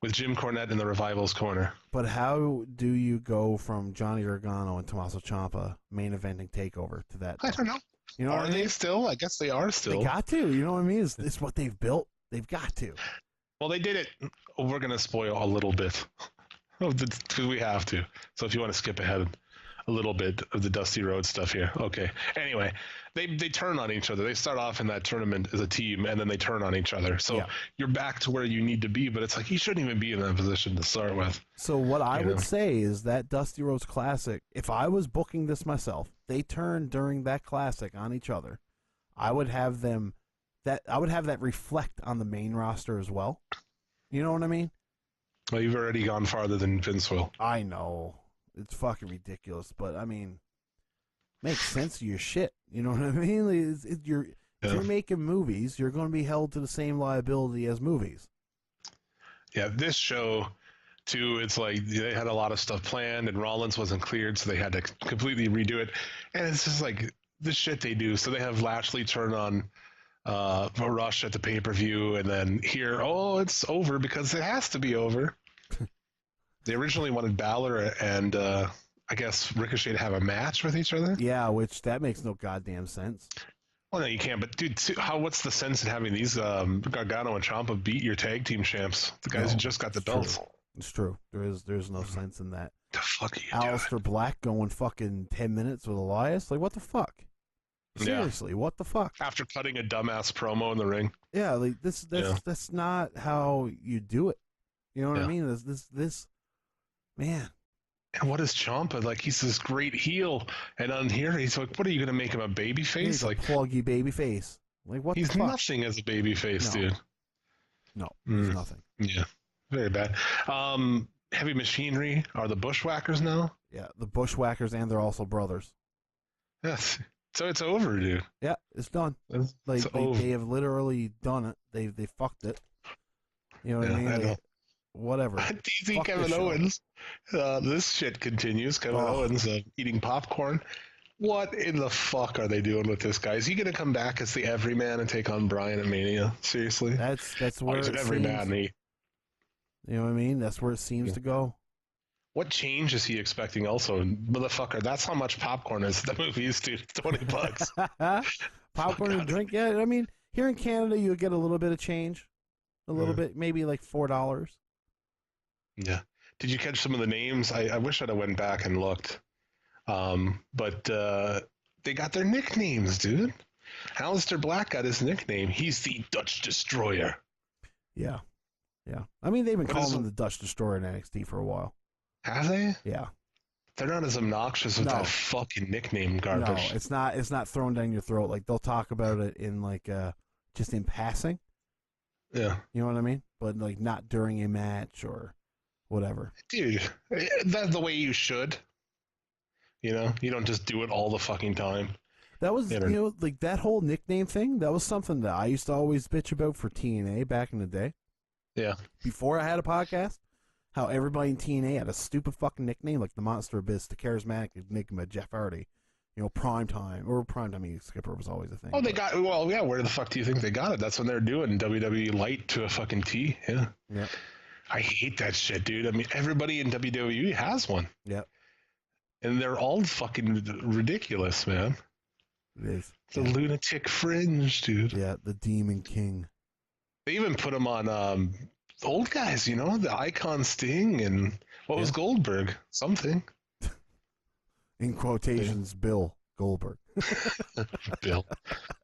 with Jim Cornette in the Revival's corner. But how do you go from Johnny Gargano and Tommaso Ciampa main eventing TakeOver to that? I don't know. You know are they still? I guess they are still. They got to. You know what I mean? It's what they've built. They've got to. Well, they did it. We're going to spoil a little bit because we have to. So if you want to skip ahead, a little bit of the Dusty Rhodes stuff here. Okay. Anyway, they turn on each other. They start off in that tournament as a team, and then they turn on each other. So you're back to where you need to be, but it's like you shouldn't even be in that position to start with. So what I would say is that Dusty Rhodes Classic, if I was booking this myself, they turned during that Classic on each other. I would have that reflect on the main roster as well. You know what I mean? Well, you've already gone farther than Vince will. I know. It's fucking ridiculous, but I mean, makes sense of your shit. You know what I mean? If you're making movies, you're going to be held to the same liability as movies. Yeah, this show, too, it's like they had a lot of stuff planned, and Rollins wasn't cleared, so they had to completely redo it. And it's just like the shit they do. So they have Lashley turn on Rush at the pay-per-view, and then here, it's over because it has to be over. They originally wanted Balor and I guess Ricochet to have a match with each other. Yeah, which that makes no goddamn sense. Well, no, you can't. But dude, what's the sense in having these Gargano and Ciampa beat your tag team champs? The guys who just got the belts. It's true. There's no sense in that. The fuck are you Aleister Black going fucking 10 minutes with Elias? Like, what the fuck? Seriously, what the fuck? After cutting a dumbass promo in the ring. Yeah, like that's not how you do it. You know what I mean? This man. And what is Ciampa? Like, he's this great heel, and on here he's like, what are you gonna make him a baby face? He's like pluggy baby face. Like what? He's the fuck? nothing as a baby face, dude. No, he's nothing. Yeah, very bad. Heavy Machinery are the Bushwhackers now. Yeah, the Bushwhackers, and they're also brothers. Yes. So it's over, dude. Yeah, it's done. They have literally done it. They fucked it. You know what I mean? I know. Whatever. Do you think Kevin Owens? This shit continues. Kevin Owens eating popcorn. What in the fuck are they doing with this guy? Is he going to come back as the everyman and take on Bryan at Mania? Seriously? That's where he's an everyman. You know what I mean? That's where it seems to go. What change is he expecting also? Motherfucker, that's how much popcorn is at the movies, dude. $20. Popcorn and drink? Yeah, I mean, here in Canada, you get a little bit of change. A little bit, maybe like $4. Yeah. Did you catch some of the names? I wish I'd have went back and looked. But they got their nicknames, dude. Aleister Black got his nickname. He's the Dutch Destroyer. Yeah. Yeah. I mean, they've been calling him the Dutch Destroyer in NXT for a while. Have they? Yeah. They're not as obnoxious with that fucking nickname garbage. No, it's not thrown down your throat. Like, they'll talk about it in, like, just in passing. Yeah. You know what I mean? But, like, not during a match or whatever. Dude, that's the way you should. You know? You don't just do it all the fucking time. That was, like, that whole nickname thing, that was something that I used to always bitch about for TNA back in the day. Yeah. Before I had a podcast, how everybody in TNA had a stupid fucking nickname, like the Monster Abyss, the Charismatic, they'd make him a Jeff Hardy. Primetime Skipper was always a thing. Oh, where the fuck do you think they got it? That's when they're doing WWE Light to a fucking T. Yeah. Yeah. I hate that shit, dude. I mean, everybody in WWE has one. Yeah. And they're all fucking ridiculous, man. It is. The lunatic fringe, dude. Yeah, the Demon King. They even put him on old guys, the Icon Sting and what was Goldberg? Something. In quotations, Bill Goldberg. Bill.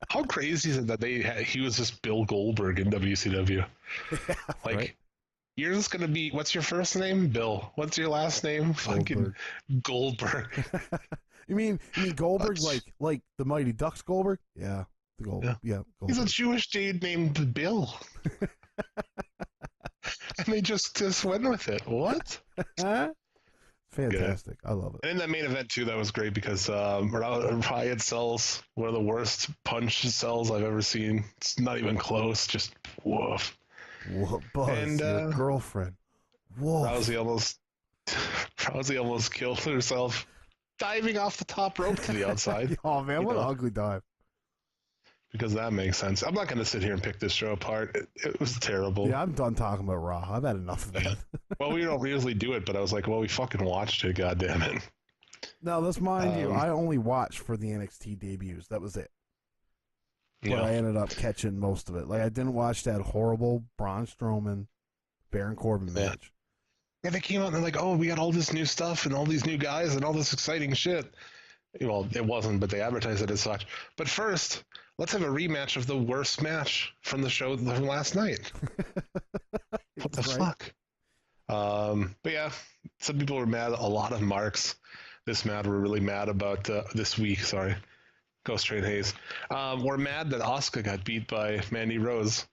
How crazy is it that he was just Bill Goldberg in WCW? Yeah, like, right? You're just gonna be. What's your first name? Bill. What's your last name? Fucking Goldberg. You mean Goldberg like the Mighty Ducks Goldberg? Yeah, the Goldberg. Yeah, Goldberg. He's a Jewish dude named Bill. And they just went with it. What? Fantastic. Yeah. I love it. And in that main event, too, that was great because Riot sells one of the worst punch sells I've ever seen. It's not even close. Just woof. Buzz, and your girlfriend. Woof. Rousey almost killed herself diving off the top rope to the outside. Oh, man, what an ugly dive. Because that makes sense. I'm not going to sit here and pick this show apart. It was terrible. Yeah, I'm done talking about Raw. I've had enough of that. Well, we don't usually do it, but I was like, well, we fucking watched it, goddammit. Now, let's mind you, I only watched for the NXT debuts. That was it. But I ended up catching most of it. Like, I didn't watch that horrible Braun Strowman, Baron Corbin match. Yeah, they came out and they're like, oh, we got all this new stuff and all these new guys and all this exciting shit. Well, it wasn't, but they advertised it as such. But first, let's have a rematch of the worst match from the show from last night. What the fuck? But yeah, some people were mad. A lot of marks this mad were really mad about this week. Sorry, Ghost Train Hayes. We're mad that Asuka got beat by Mandy Rose.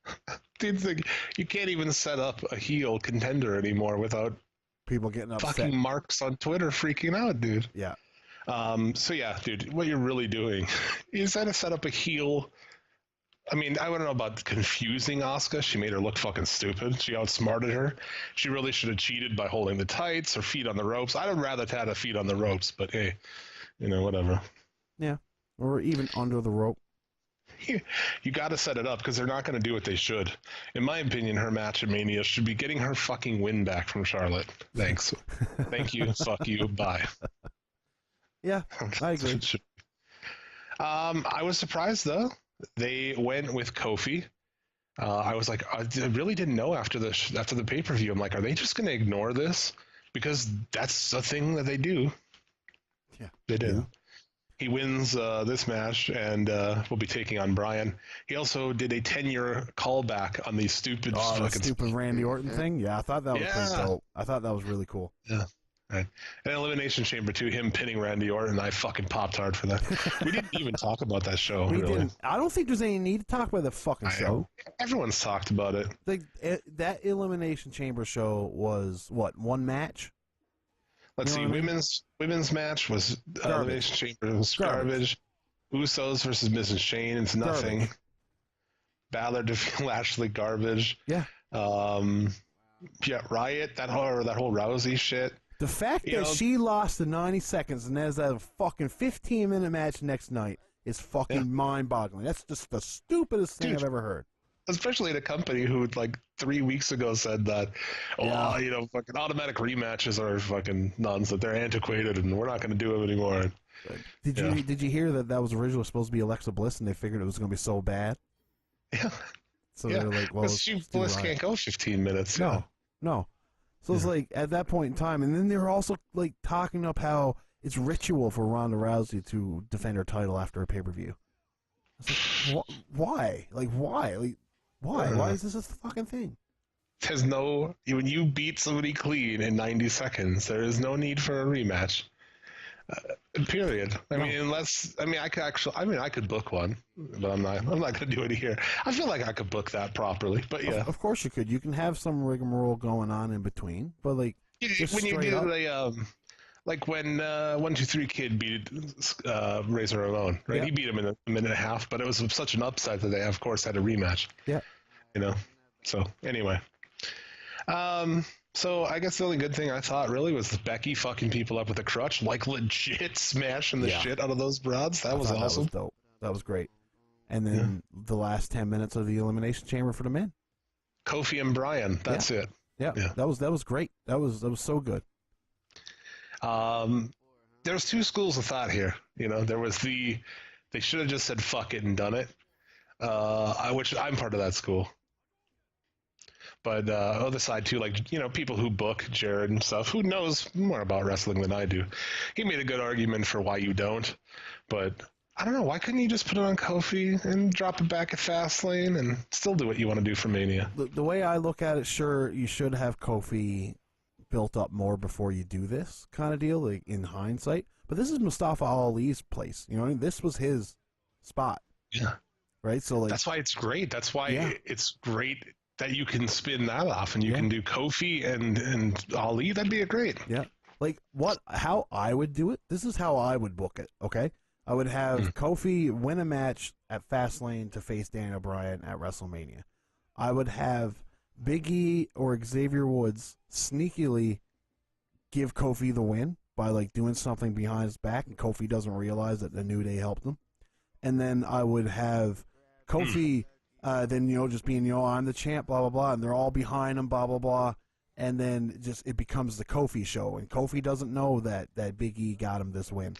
Dude, like, you can't even set up a heel contender anymore without people getting upset. Fucking marks on Twitter freaking out, dude. Yeah. So yeah, dude, what you're really doing is to set up a heel. I mean, I don't know about confusing Asuka. She made her look fucking stupid. She outsmarted her. She really should have cheated by holding the tights or feet on the ropes. I'd have rather had a feet on the ropes, but hey, whatever. Yeah, or even under the rope. You got to set it up because they're not going to do what they should. In my opinion, her match at Mania should be getting her fucking win back from Charlotte. Thanks. Thank you. Fuck you. Bye. Yeah, I agree. I was surprised though. They went with Kofi. I was like, I really didn't know after the pay-per-view. I'm like, are they just going to ignore this? Because that's a thing that they do. Yeah, they do. Yeah. He wins this match and will be taking on Bryan. He also did a 10-year callback on the stupid Randy Orton thing. Yeah, I thought that was pretty dope. I thought that was really cool. Yeah. Right. And Elimination Chamber 2, him pinning Randy Orton, I fucking popped hard for that. We didn't even talk about that show, we really. Didn't. I don't think there's any need to talk about the fucking show. Everyone's talked about it. Like, that Elimination Chamber show was, what, one match? Let's see, women's match was Elimination Chamber was garbage. Usos versus Miz and Shane, it's nothing. Garbage. Balor defeated Lashley, garbage. Yeah. Yeah, Riot, that whole Rousey shit. The fact that she lost in 90 seconds and there's a fucking 15-minute match next night is fucking mind-boggling. That's just the stupidest thing I've ever heard. Especially at a company who, like, 3 weeks ago said that, fucking automatic rematches are fucking nonsense. They're antiquated and we're not going to do them anymore. Did you hear that was originally supposed to be Alexa Bliss and they figured it was going to be so bad? Yeah. So they're like, well, Bliss can't go 15 minutes. No. So it's like, at that point in time, and then they were also like talking up how it's ritual for Ronda Rousey to defend her title after a pay-per-view. It's like, why? Like, why? Like, why? Why is this a fucking thing? There's no, when you beat somebody clean in 90 seconds, there is no need for a rematch. Period. I could book one, but I'm not going to do it here. I feel like I could book that properly, but yeah. Of course you could. You can have some rigmarole going on in between, but like, when you do like when 1-2-3 Kid beat Razor Ramon, right? Yeah. He beat him in a minute and a half, but it was such an upset that they, of course, had a rematch. Yeah. So anyway. So I guess the only good thing I thought really was Becky fucking people up with a crutch, like legit smashing the shit out of those broads. That was awesome. That was dope. That was great. And then the last 10 minutes of the Elimination Chamber for the men. Kofi and Bryan. That's it. Yeah. That was great. That was so good. There's two schools of thought here. There was they should have just said fuck it and done it. Which I'm part of that school. But other side too, like, people who book Jared and stuff, who knows more about wrestling than I do. He made a good argument for why you don't. But I don't know, why couldn't you just put it on Kofi and drop it back at Fastlane and still do what you want to do for Mania? The way I look at it, sure, you should have Kofi built up more before you do this kind of deal, like in hindsight. But this is Mustafa Ali's place. This was his spot. Yeah. Right? So like, that's why it's great. That's why it's great that you can spin that off and you can do Kofi and Ali. That'd be great. Yeah. Like how I would do it. This is how I would book it. Okay. I would have Kofi win a match at Fastlane to face Daniel Bryan at WrestleMania. I would have Big E or Xavier Woods sneakily give Kofi the win by like doing something behind his back and Kofi doesn't realize that the New Day helped him. And then I would have Kofi just being, I'm the champ, blah, blah, blah, and they're all behind him, blah, blah, blah, and then it becomes the Kofi show, and Kofi doesn't know that Big E got him this win.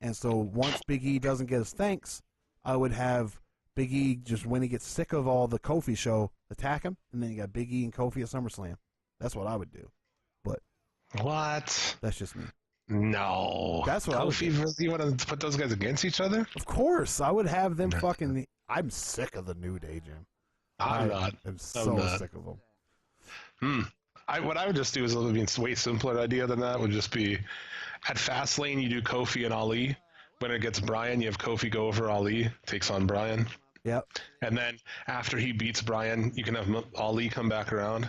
And so once Big E doesn't get his thanks, I would have Big E, just when he gets sick of all the Kofi show, attack him, and then you got Big E and Kofi at SummerSlam. That's what I would do. But What? That's just me. No. That's what Kofi, you want to put those guys against each other? Of course. I would have them fucking... I'm sick of the New Day, Jim. I'm not. I'm so sick of them. What I would just do is a way simpler idea than that would just be at Fastlane, you do Kofi and Ali. When it gets Bryan, you have Kofi go over Ali, takes on Bryan. Yep. And then after he beats Bryan, you can have Ali come back around.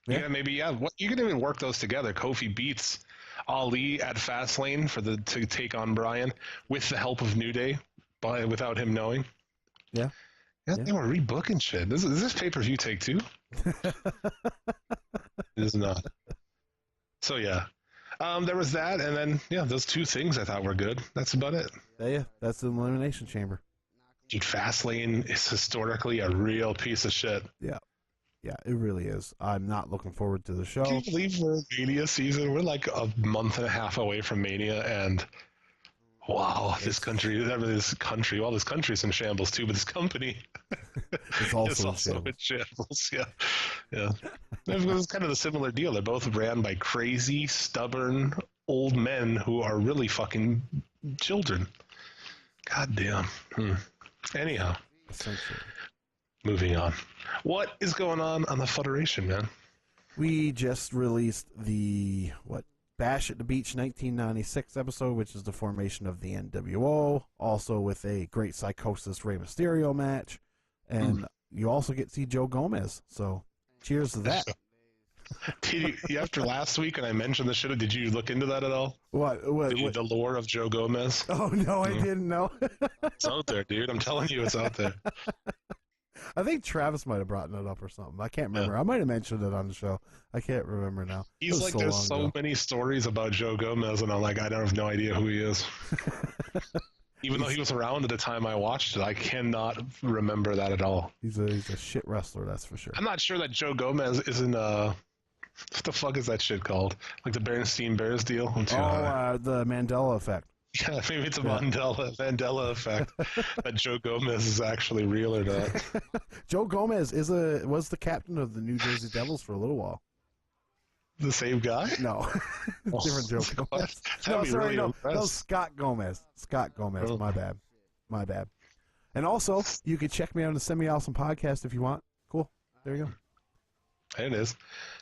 Yeah, maybe, you can even work those together. Kofi beats Ali at Fastlane to take on Bryan with the help of New Day, without him knowing. Yeah. Yeah, they were rebooking shit. Is this pay-per-view take two? It is not. So, yeah. There was that, and then, those two things I thought were good. That's about it. Yeah, that's the Elimination Chamber. Dude, Fastlane is historically a real piece of shit. Yeah. Yeah, it really is. I'm not looking forward to the show. Can you believe we're Mania season? We're like a month and a half away from Mania, and wow, this country's in shambles too, but this company is also in shambles. Yeah. It's kind of a similar deal. They're both ran by crazy, stubborn old men who are really fucking children. God damn. Anyhow. Essentially. Moving on. What is going on the Federation, man? We just released the Bash at the Beach 1996 episode, which is the formation of the NWO, also with a Great Psychosis Rey Mysterio match, and you also get to see Joe Gomez. So, cheers to that. After last week, and I mentioned the shit, did you look into that at all? What? The lore of Joe Gomez? Oh no, I didn't know. It's out there, dude. I'm telling you, it's out there. I think Travis might have brought it up or something. I can't remember. I might have mentioned it on the show. I can't remember now. He's like, there's so many stories about Joe Gomez, and I'm like, I don't have no idea who he is. Even though he was around at the time I watched it, I cannot remember that at all. He's a shit wrestler, that's for sure. I'm not sure that Joe Gomez isn't what the fuck is that shit called? Like the Bernstein Bears deal? The Mandela effect. Yeah, maybe it's a Mandela effect that Joe Gomez is actually real or not. Joe Gomez was the captain of the New Jersey Devils for a little while. The same guy? No. Different Joe Gomez. No, sorry, no, Scott Gomez. Scott Gomez. Oh. My bad. And also, you can check me out on the Semi Awesome podcast if you want. Cool. There you go. There it is.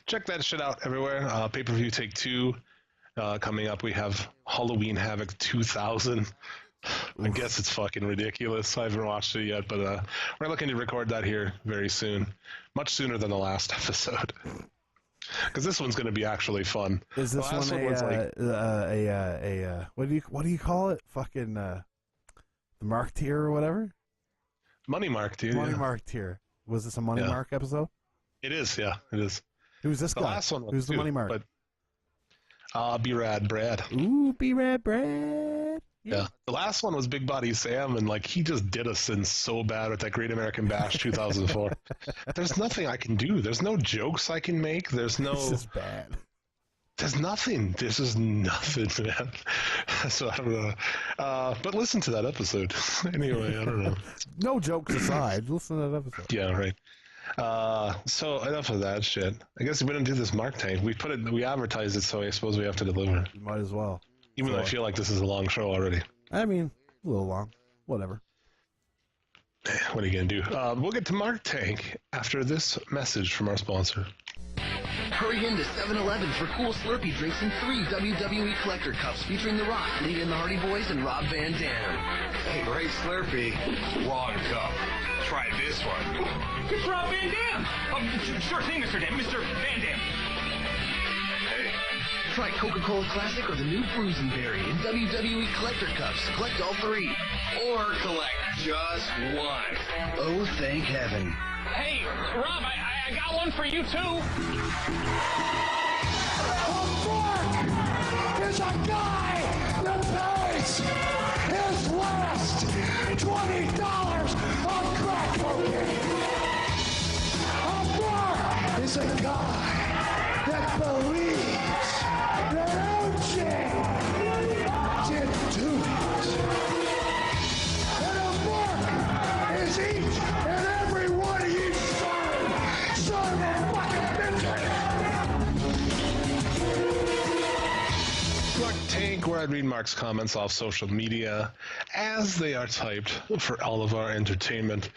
Check that shit out everywhere. Pay-per-view take 2. Coming up, we have Halloween Havoc 2000. I guess it's fucking ridiculous. I haven't watched it yet, but we're looking to record that here very soon. Much sooner than the last episode. Because this one's going to be actually fun. Is this one what do you call it? Fucking the Mark tier or whatever? Money Mark tier. Money Mark tier. Was this a Money Mark episode? It is, yeah. It is. Who's this guy? Last one Who's the Money Mark? B-Rad Brad. Ooh, B-Rad Brad. Yeah. The last one was Big Body Sam, and he just did us in so bad with that Great American Bash 2004. There's nothing I can do. There's no jokes I can make. There's no... This is bad. There's nothing. This is nothing, man. So I don't know. But listen to that episode. Anyway, I don't know. No jokes aside, listen to that episode. Yeah, right. So enough of that shit. I guess we didn't do this Mark Tank. We advertised it, so I suppose we have to deliver. You might as well. Even though I feel like this is a long show already. I mean, a little long. Whatever. What are you going to do? We'll get to Mark Tank after this message from our sponsor. Hurry into 7-Eleven for cool Slurpee drinks and 3 WWE collector cups featuring The Rock, Lee and the Hardy Boys, and Rob Van Dam. Hey, great Slurpee. Wrong cup. Try this one. It's Rob Van Dam. Sure thing, Mr. Dam. Mr. Van Dam. Hey. Try Coca-Cola Classic or the new Bruisenberry in WWE collector cups. Collect all 3. Or collect just one. Oh, thank heaven. Hey, Rob, I got one for you, too. Mark is a guy that pays his last $20 on crack cocaine. Mark is a guy that believes that OJ didn't do it. And Mark is each and every one of you son of a fucking bitches. I'd read Mark's comments off social media as they are typed for all of our entertainment.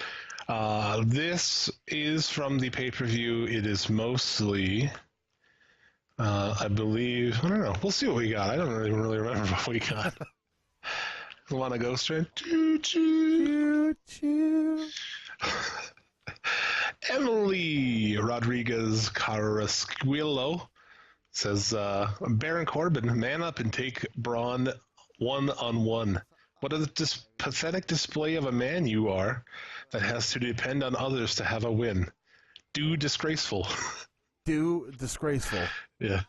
This is from the pay-per-view. It is mostly, I believe, I don't know. We'll see what we got. I don't even really remember what we got. Want to go straight? Choo-choo. Choo-choo. Emily Rodriguez Carrasquillo says, Baron Corbin, man up and take Braun one-on-one. What a pathetic display of a man you are that has to depend on others to have a win. Do disgraceful. Do disgraceful. Yeah.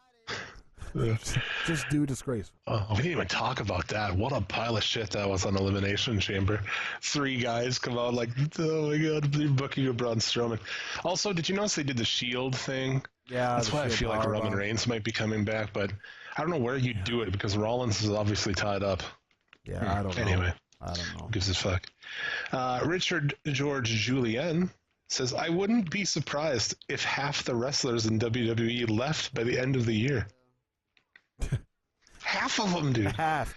Just do disgraceful. Oh, we didn't even talk about that. What a pile of shit that was on Elimination Chamber. 3 guys come out like, oh my god, you're booking a Braun Strowman. Also, did you notice they did the Shield thing? Yeah. That's why I feel like Roman Reigns might be coming back, but I don't know where you'd do it because Rollins is obviously tied up. Yeah, I don't know. Anyway. I don't know. Who gives a fuck? Richard George Julien says, I wouldn't be surprised if half the wrestlers in WWE left by the end of the year. Half of them, dude. Half.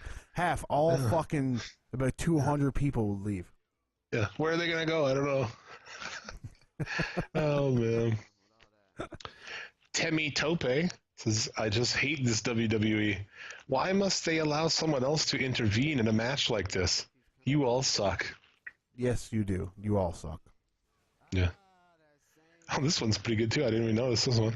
All fucking about 200 people will leave. Yeah. Where are they going to go? I don't know. Oh, man. Temi Tope says, I just hate this WWE. Why must they allow someone else to intervene in a match like this? You all suck. Yes, you do. You all suck. Yeah. Oh, this one's pretty good, too. I didn't even notice this one.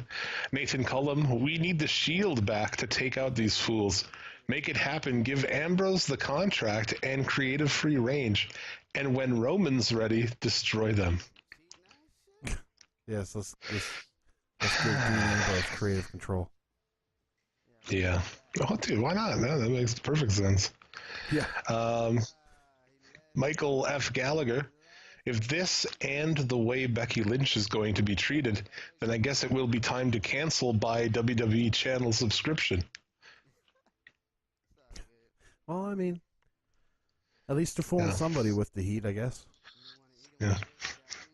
Nathan Cullum, we need the Shield back to take out these fools. Make it happen. Give Ambrose the contract and creative free range. And when Roman's ready, destroy them. Yes, let's give Dean Ambrose creative control. Yeah. Oh, dude, why not? No, that makes perfect sense. Yeah. Michael F. Gallagher, if this and the way Becky Lynch is going to be treated, then I guess it will be time to cancel by WWE channel subscription. Well, I mean, at least to fool somebody with the heat, I guess. Yeah.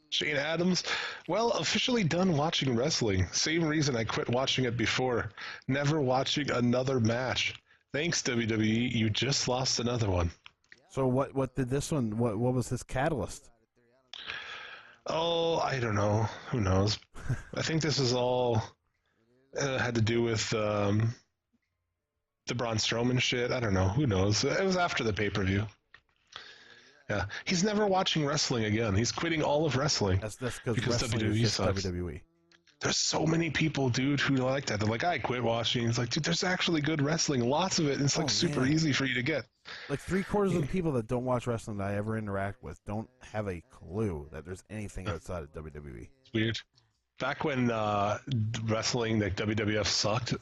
Shane Adams, well, officially done watching wrestling. Same reason I quit watching it before. Never watching another match. Thanks, WWE. You just lost another one. So what did this one, what was this catalyst? Oh, I don't know. Who knows? I think this is all had to do with the Braun Strowman shit. I don't know. Who knows? It was after the pay-per-view. Yeah. He's never watching wrestling again. He's quitting all of wrestling. That's because WWE sucks. WWE. There's so many people, dude, who like that. They're like, I quit watching. It's like, dude, there's actually good wrestling. Lots of it. And it's like super easy for you to get. Like 3/4 of the people that don't watch wrestling that I ever interact with don't have a clue that there's anything outside of WWE. It's weird. Back when wrestling, like WWF sucked.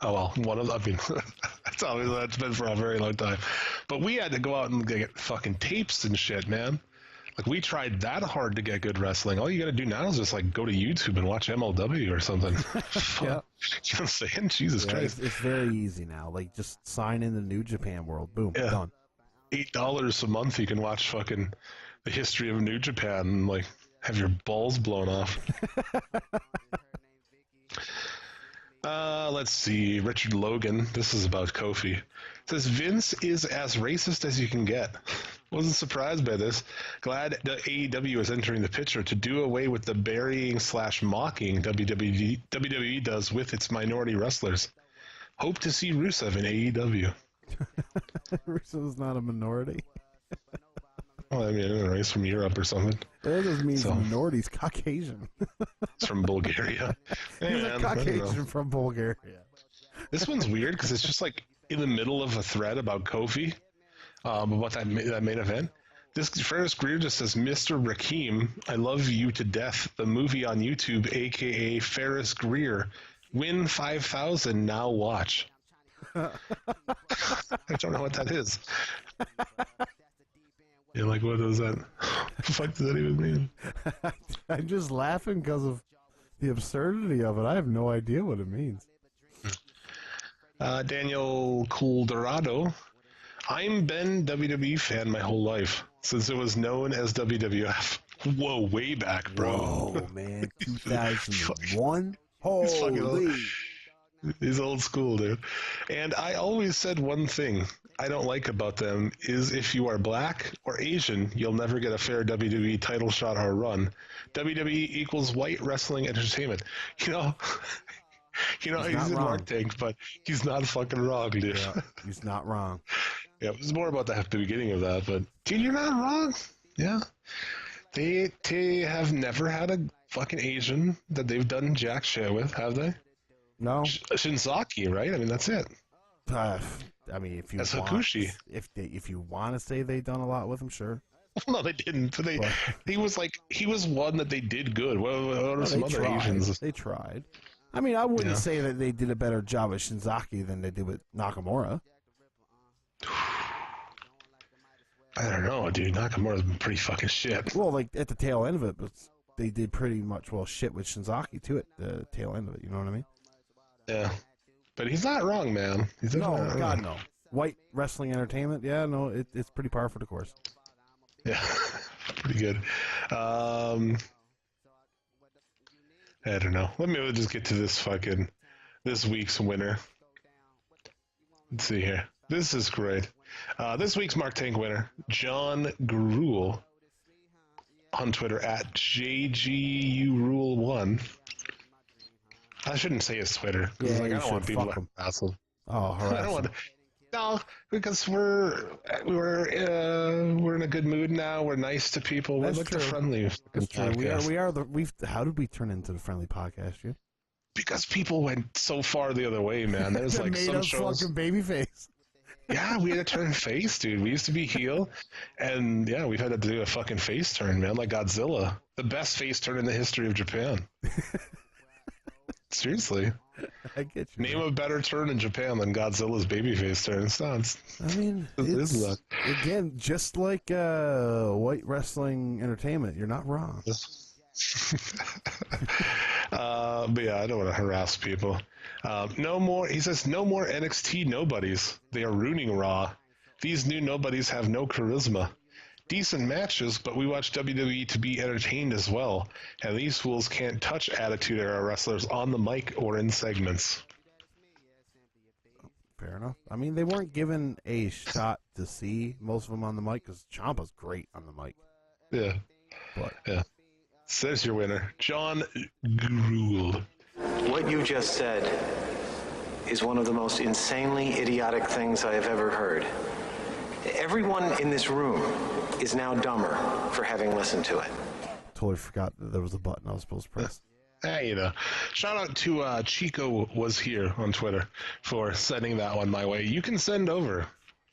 Oh, well, that's been for a very long time. But we had to go out and get fucking tapes and shit, man. Like, we tried that hard to get good wrestling. All you got to do now is just, like, go to YouTube and watch MLW or something. Yeah. You know what I'm saying? Jesus Christ. It's very easy now. Like, just sign in the New Japan World. Boom, done. $8 a month, you can watch fucking the history of New Japan and, like, have your balls blown off. Let's see. Richard Logan. This is about Kofi. Says Vince is as racist as you can get. Wasn't surprised by this. Glad that AEW is entering the picture to do away with the burying/mocking WWE does with its minority wrestlers. Hope to see Rusev in AEW. Rusev's not a minority. Well, I mean, I don't know, he's from Europe or something. That doesn't mean minority. He's Caucasian. It's from Bulgaria. He's a Caucasian from Bulgaria. This one's weird because it's just like in the middle of a thread about Kofi, about that main event. This Ferris Greer just says, Mr. Rakim, I love you to death. The movie on YouTube, a.k.a. Ferris Greer. Win 5,000, now watch. I don't know what that is. Yeah, like, what is that? What the fuck does that even mean? I'm just laughing because of the absurdity of it. I have no idea what it means. Daniel Culdorado. I'm been WWE fan my whole life, since it was known as WWF. Whoa, way back, bro. Whoa, man. 2001? Holy. He's old school, dude. And I always said one thing I don't like about them is if you are black or Asian, you'll never get a fair WWE title shot or run. WWE equals white wrestling entertainment. You know, he's in Mark Tank, but he's not fucking wrong, dude. Yeah, he's not wrong. Yeah, it was more about the beginning of that, but dude, you're not wrong. Yeah. They have never had a fucking Asian that they've done jack shit with, have they? No. Shinzaki, right? I mean, that's it. I mean, if you that's want, Hakushi. If you want to say they've done a lot with him, sure. No, they didn't. He was one that they did good. What are some other Asians? They tried. I mean, I wouldn't say that they did a better job with Shinzaki than they did with Nakamura. I don't know, dude. Nakamura's been pretty fucking shit. Well, like at the tail end of it, but they did pretty much shit with Shinzaki too at the tail end of it. You know what I mean? Yeah, but he's not wrong, man. He's no. White wrestling entertainment. Yeah, no, it's pretty par for the course. Yeah, pretty good. I don't know. Let me just get to this week's winner. Let's see here. This is great. This week's Mark Tank winner, John Gruel, on Twitter at JGURule1. I shouldn't say his Twitter. Yeah, I don't want people to hassle. Oh, harass I don't want. No, because we're in a good mood now. We're nice to people. We're like the friendly. That's true. We are the. How did we turn into the friendly podcast, you? Because people went so far the other way, man. There's like made some us shows. Fucking babyface. Yeah, we had to turn face, dude. We used to be heel, and yeah, we've had to do a fucking face turn, man. Like Godzilla, the best face turn in the history of Japan. Seriously. I get you. Name a better turn in Japan than Godzilla's babyface turn. It's not. I mean, it's again, just like white wrestling entertainment. You're not wrong. But yeah, I don't want to harass people. No more. He says no more NXT nobodies. They are ruining Raw. These new nobodies have no charisma. Decent matches, but we watch WWE to be entertained as well, and these fools can't touch Attitude Era wrestlers on the mic or in segments. Fair enough. I mean, they weren't given a shot to see most of them on the mic because Ciampa's great on the mic. Yeah. But yeah. Says your winner, John Gruel. What you just said is one of the most insanely idiotic things I have ever heard. Everyone in this room is now dumber for having listened to it. Totally forgot that there was a button I was supposed to press. Hey, shout out to Chico was here on Twitter for sending that one my way. You can send over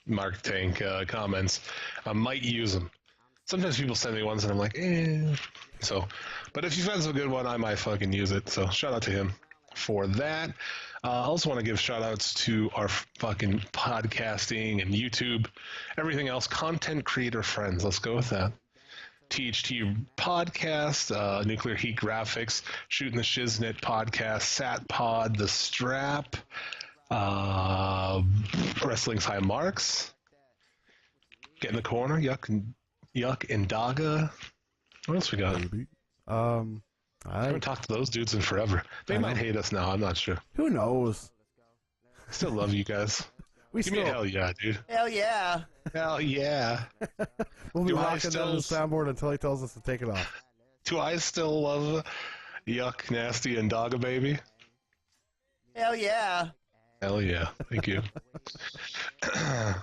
Mark Tank comments. I might use them. Sometimes people send me ones and I'm like, eh. So, but if you find some good one, I might fucking use it. So shout out to him for that. I also want to give shout outs to our fucking podcasting and YouTube, everything else, content creator friends. Let's go with that. THT Podcast, Nuclear Heat Graphics, Shooting the Shiznit Podcast, Sat Pod, The Strap, Wrestling's High Marks, Get in the Corner, Yuck and Daga. What else we got? I haven't talked to those dudes in forever. They might hate us now. I'm not sure. Who knows? Still love you guys. Give me a hell yeah, dude. Hell yeah. Hell yeah. We'll be rocking down the soundboard until he tells us to take it off. Do I still love Yuck, Nasty, and Dogga Baby? Hell yeah. Hell yeah. Thank you.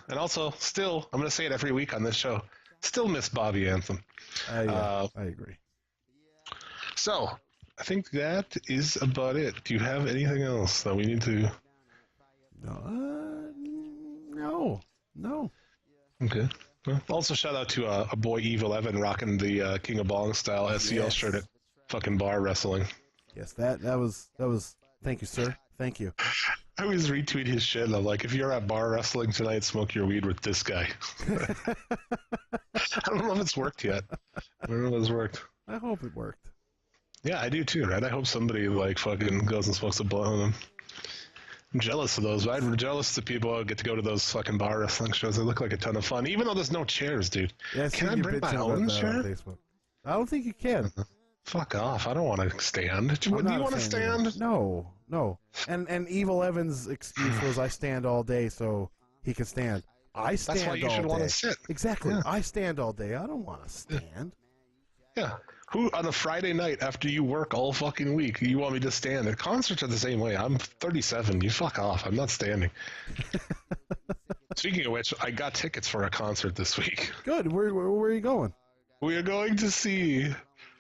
And also, still, I'm going to say it every week on this show, still miss Bobby Anthem. I agree. So, I think that is about it. Do you have anything else that we need to... No. Okay. Well, also, shout out to a boy Evil Evan rocking the King of Bong style SCL shirt at fucking bar wrestling. Yes, that was. Thank you, sir. Thank you. I always retweet his shit. And I'm like, if you're at bar wrestling tonight, smoke your weed with this guy. I don't know if it's worked yet. I don't know if it's worked. I hope it worked. Yeah, I do too, right? I hope somebody like fucking goes and smokes a blunt with him. I'm jealous of those. I'm jealous of people who get to go to those fucking bar wrestling shows. They look like a ton of fun, even though there's no chairs, dude. Yeah, can I bring my own chair? I don't think you can. Fuck off. I don't want to stand. Do you want to stand? No. And Evil Evan's excuse was, I stand all day so he can stand. I stand That's why you all should day. want to sit. Exactly. Yeah. I stand all day. I don't want to stand. Yeah. Who, on a Friday night after you work all fucking week, you want me to stand? The concerts are the same way. I'm 37. You fuck off. I'm not standing. Speaking of which, I got tickets for a concert this week. Good. Where are you going? We are going to see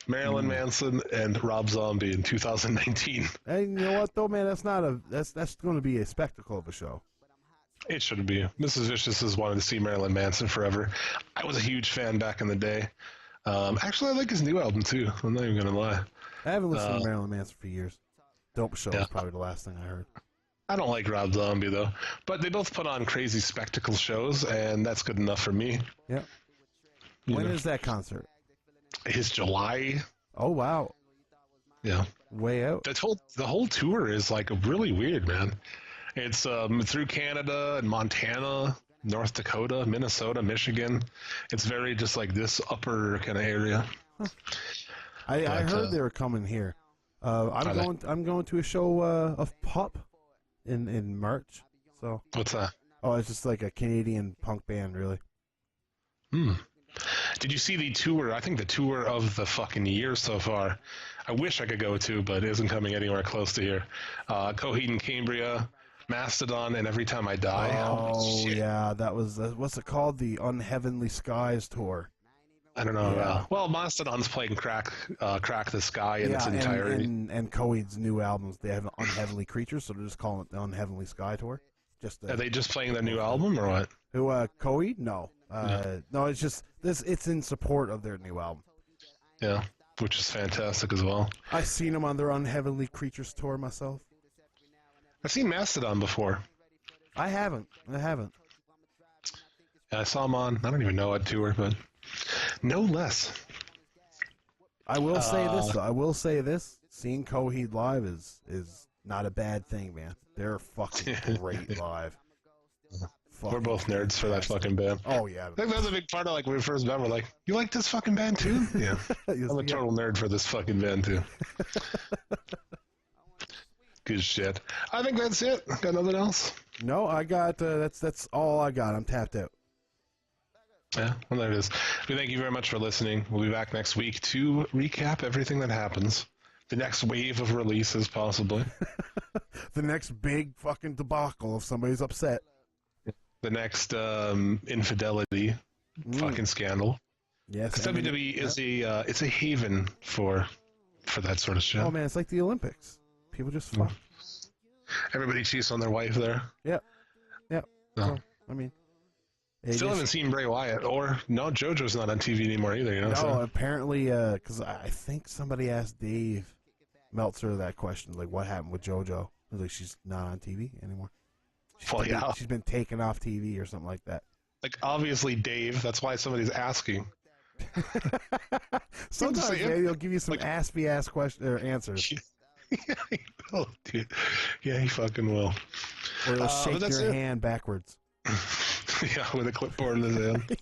Marilyn Manson and Rob Zombie in 2019. Hey, you know what though, man? That's going to be a spectacle of a show. It should be. Mrs. Vicious has wanted to see Marilyn Manson forever. I was a huge fan back in the day. Actually, I like his new album too. I'm not even gonna lie. I haven't listened to Marilyn Manson for years. Dope Show is probably the last thing I heard. I don't like Rob Zombie though, but they both put on crazy spectacle shows, and that's good enough for me. Yeah. When is that concert? It's July. Oh wow. Yeah. Way out. The whole tour is like really weird, man. It's through Canada and Montana, North Dakota, Minnesota, Michigan. It's very just like this upper kind of area. Huh. I heard they were coming here. I'm going to a show of Pop in March. So what's that? Oh, it's just like a Canadian punk band, really. Did you see the tour? I think the tour of the fucking year so far. I wish I could go to, but it isn't coming anywhere close to here. Coheed and Cambria, Mastodon, and Every Time I Die. Oh yeah, that was what's it called? The Unheavenly Skies tour. I don't know. Yeah. Well, Mastodon's playing Crack the Sky in its entirety. And Coheed's new albums, they have Unheavenly Creatures, so they're just calling it the Unheavenly Sky tour. Are they just playing their new album or what? Who, Coheed? No. No, it's just it's in support of their new album. Yeah, which is fantastic as well. I've seen them on their Unheavenly Creatures tour myself. I've seen Mastodon before. I haven't. Yeah, I saw them on, I don't even know what tour, but no less. I will say this, though. I will say this. Seeing Coheed live is not a bad thing, man. They're fucking great live. We're both nerds for that fucking band. Oh, yeah. I think that was a big part of, like, when we first met, we're like, you like this fucking band, too? Yeah. I'm a total nerd for this fucking band, too. Good shit. I think that's it. Got nothing else? No, I got, that's all I got. I'm tapped out. Yeah, well, there it is. We thank you very much for listening. We'll be back next week to recap everything that happens. The next wave of releases, possibly. The next big fucking debacle if somebody's upset. The next infidelity fucking scandal. Yes. Because WWE is it's a haven for that sort of shit. Oh, man, it's like the Olympics. People just fuck. Everybody cheats on their wife there. Yeah. Yeah. No. So, I mean... Still haven't seen Bray Wyatt, or no, JoJo's not on TV anymore either. You know. No, apparently, because I think somebody asked Dave Meltzer that question, like, what happened with JoJo? I was like, she's not on TV anymore. She's been taken off TV or something like that. Like, obviously, Dave. That's why somebody's asking. Sometimes maybe he'll give you some ass question or answers. Yeah, he will, dude. Yeah, he fucking will. Or he'll shake your hand backwards. Yeah, with a clipboard in his hand.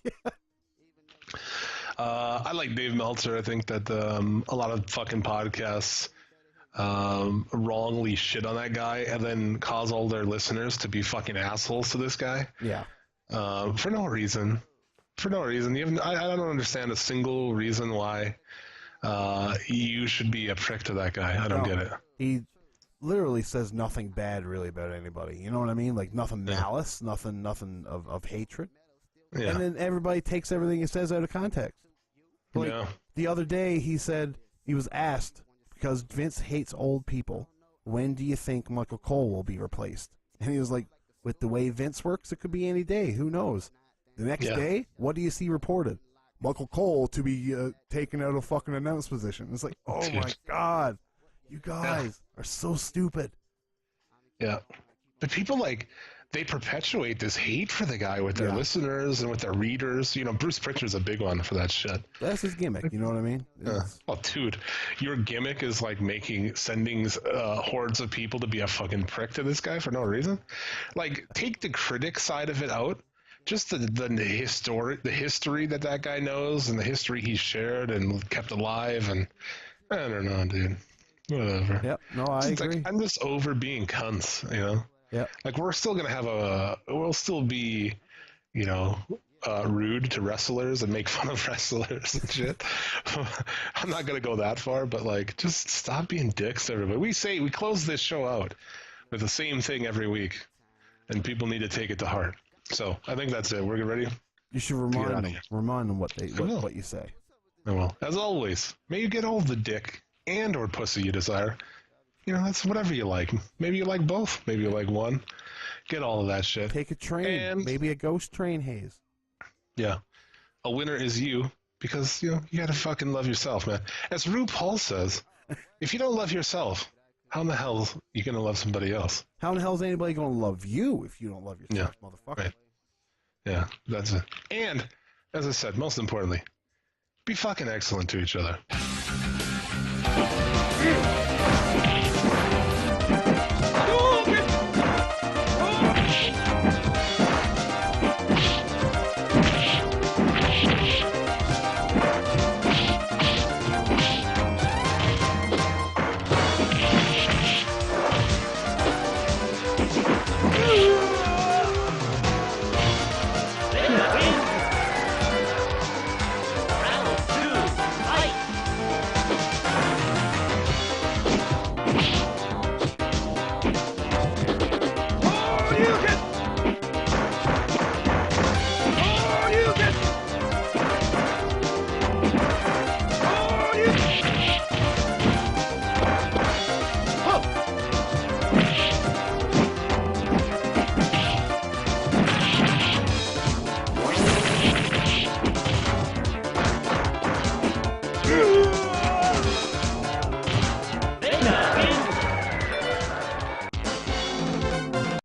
I like Dave Meltzer. I think that a lot of fucking podcasts wrongly shit on that guy and then cause all their listeners to be fucking assholes to this guy. Yeah. For no reason. I don't understand a single reason why you should be a prick to that guy. I don't get it. He literally says nothing bad really about anybody. You know what I mean? Like nothing malice, nothing of hatred. Yeah. And then everybody takes everything he says out of context. Like the other day he said he was asked, because Vince hates old people, when do you think Michael Cole will be replaced? And he was like, with the way Vince works, it could be any day. Who knows? The next day, what do you see reported? Michael Cole to be taken out of fucking announce position. It's like, oh my God. You guys are so stupid. Yeah. But people, they perpetuate this hate for the guy with their listeners and with their readers. You know, Bruce Pritchard's a big one for that shit. That's his gimmick, you know what I mean? Well, dude, your gimmick is sending hordes of people to be a fucking prick to this guy for no reason. Like, take the critic side of it out. Just the history that guy knows and the history he's shared and kept alive, and I don't know, dude. Whatever. Yep. No, I agree. Like, I'm just over being cunts, you know? Yep. Like, we're still going to have we'll still be, you know, rude to wrestlers and make fun of wrestlers and shit. I'm not going to go that far, but, like, just stop being dicks to everybody. We close this show out with the same thing every week, and people need to take it to heart. So, I think that's it. We're ready? You should remind them what you say. I will. As always, may you get all the dick and or pussy you desire. You know, that's whatever you like. Maybe you like both. Maybe you like one. Get all of that shit. Take a train. Maybe a ghost train haze. Yeah. A winner is you because, you know, you gotta fucking love yourself, man. As RuPaul says, if you don't love yourself, how in the hell are you gonna love somebody else? How in the hell is anybody gonna love you if you don't love yourself, motherfucker? Right. Yeah, that's it. And, as I said, most importantly, be fucking excellent to each other.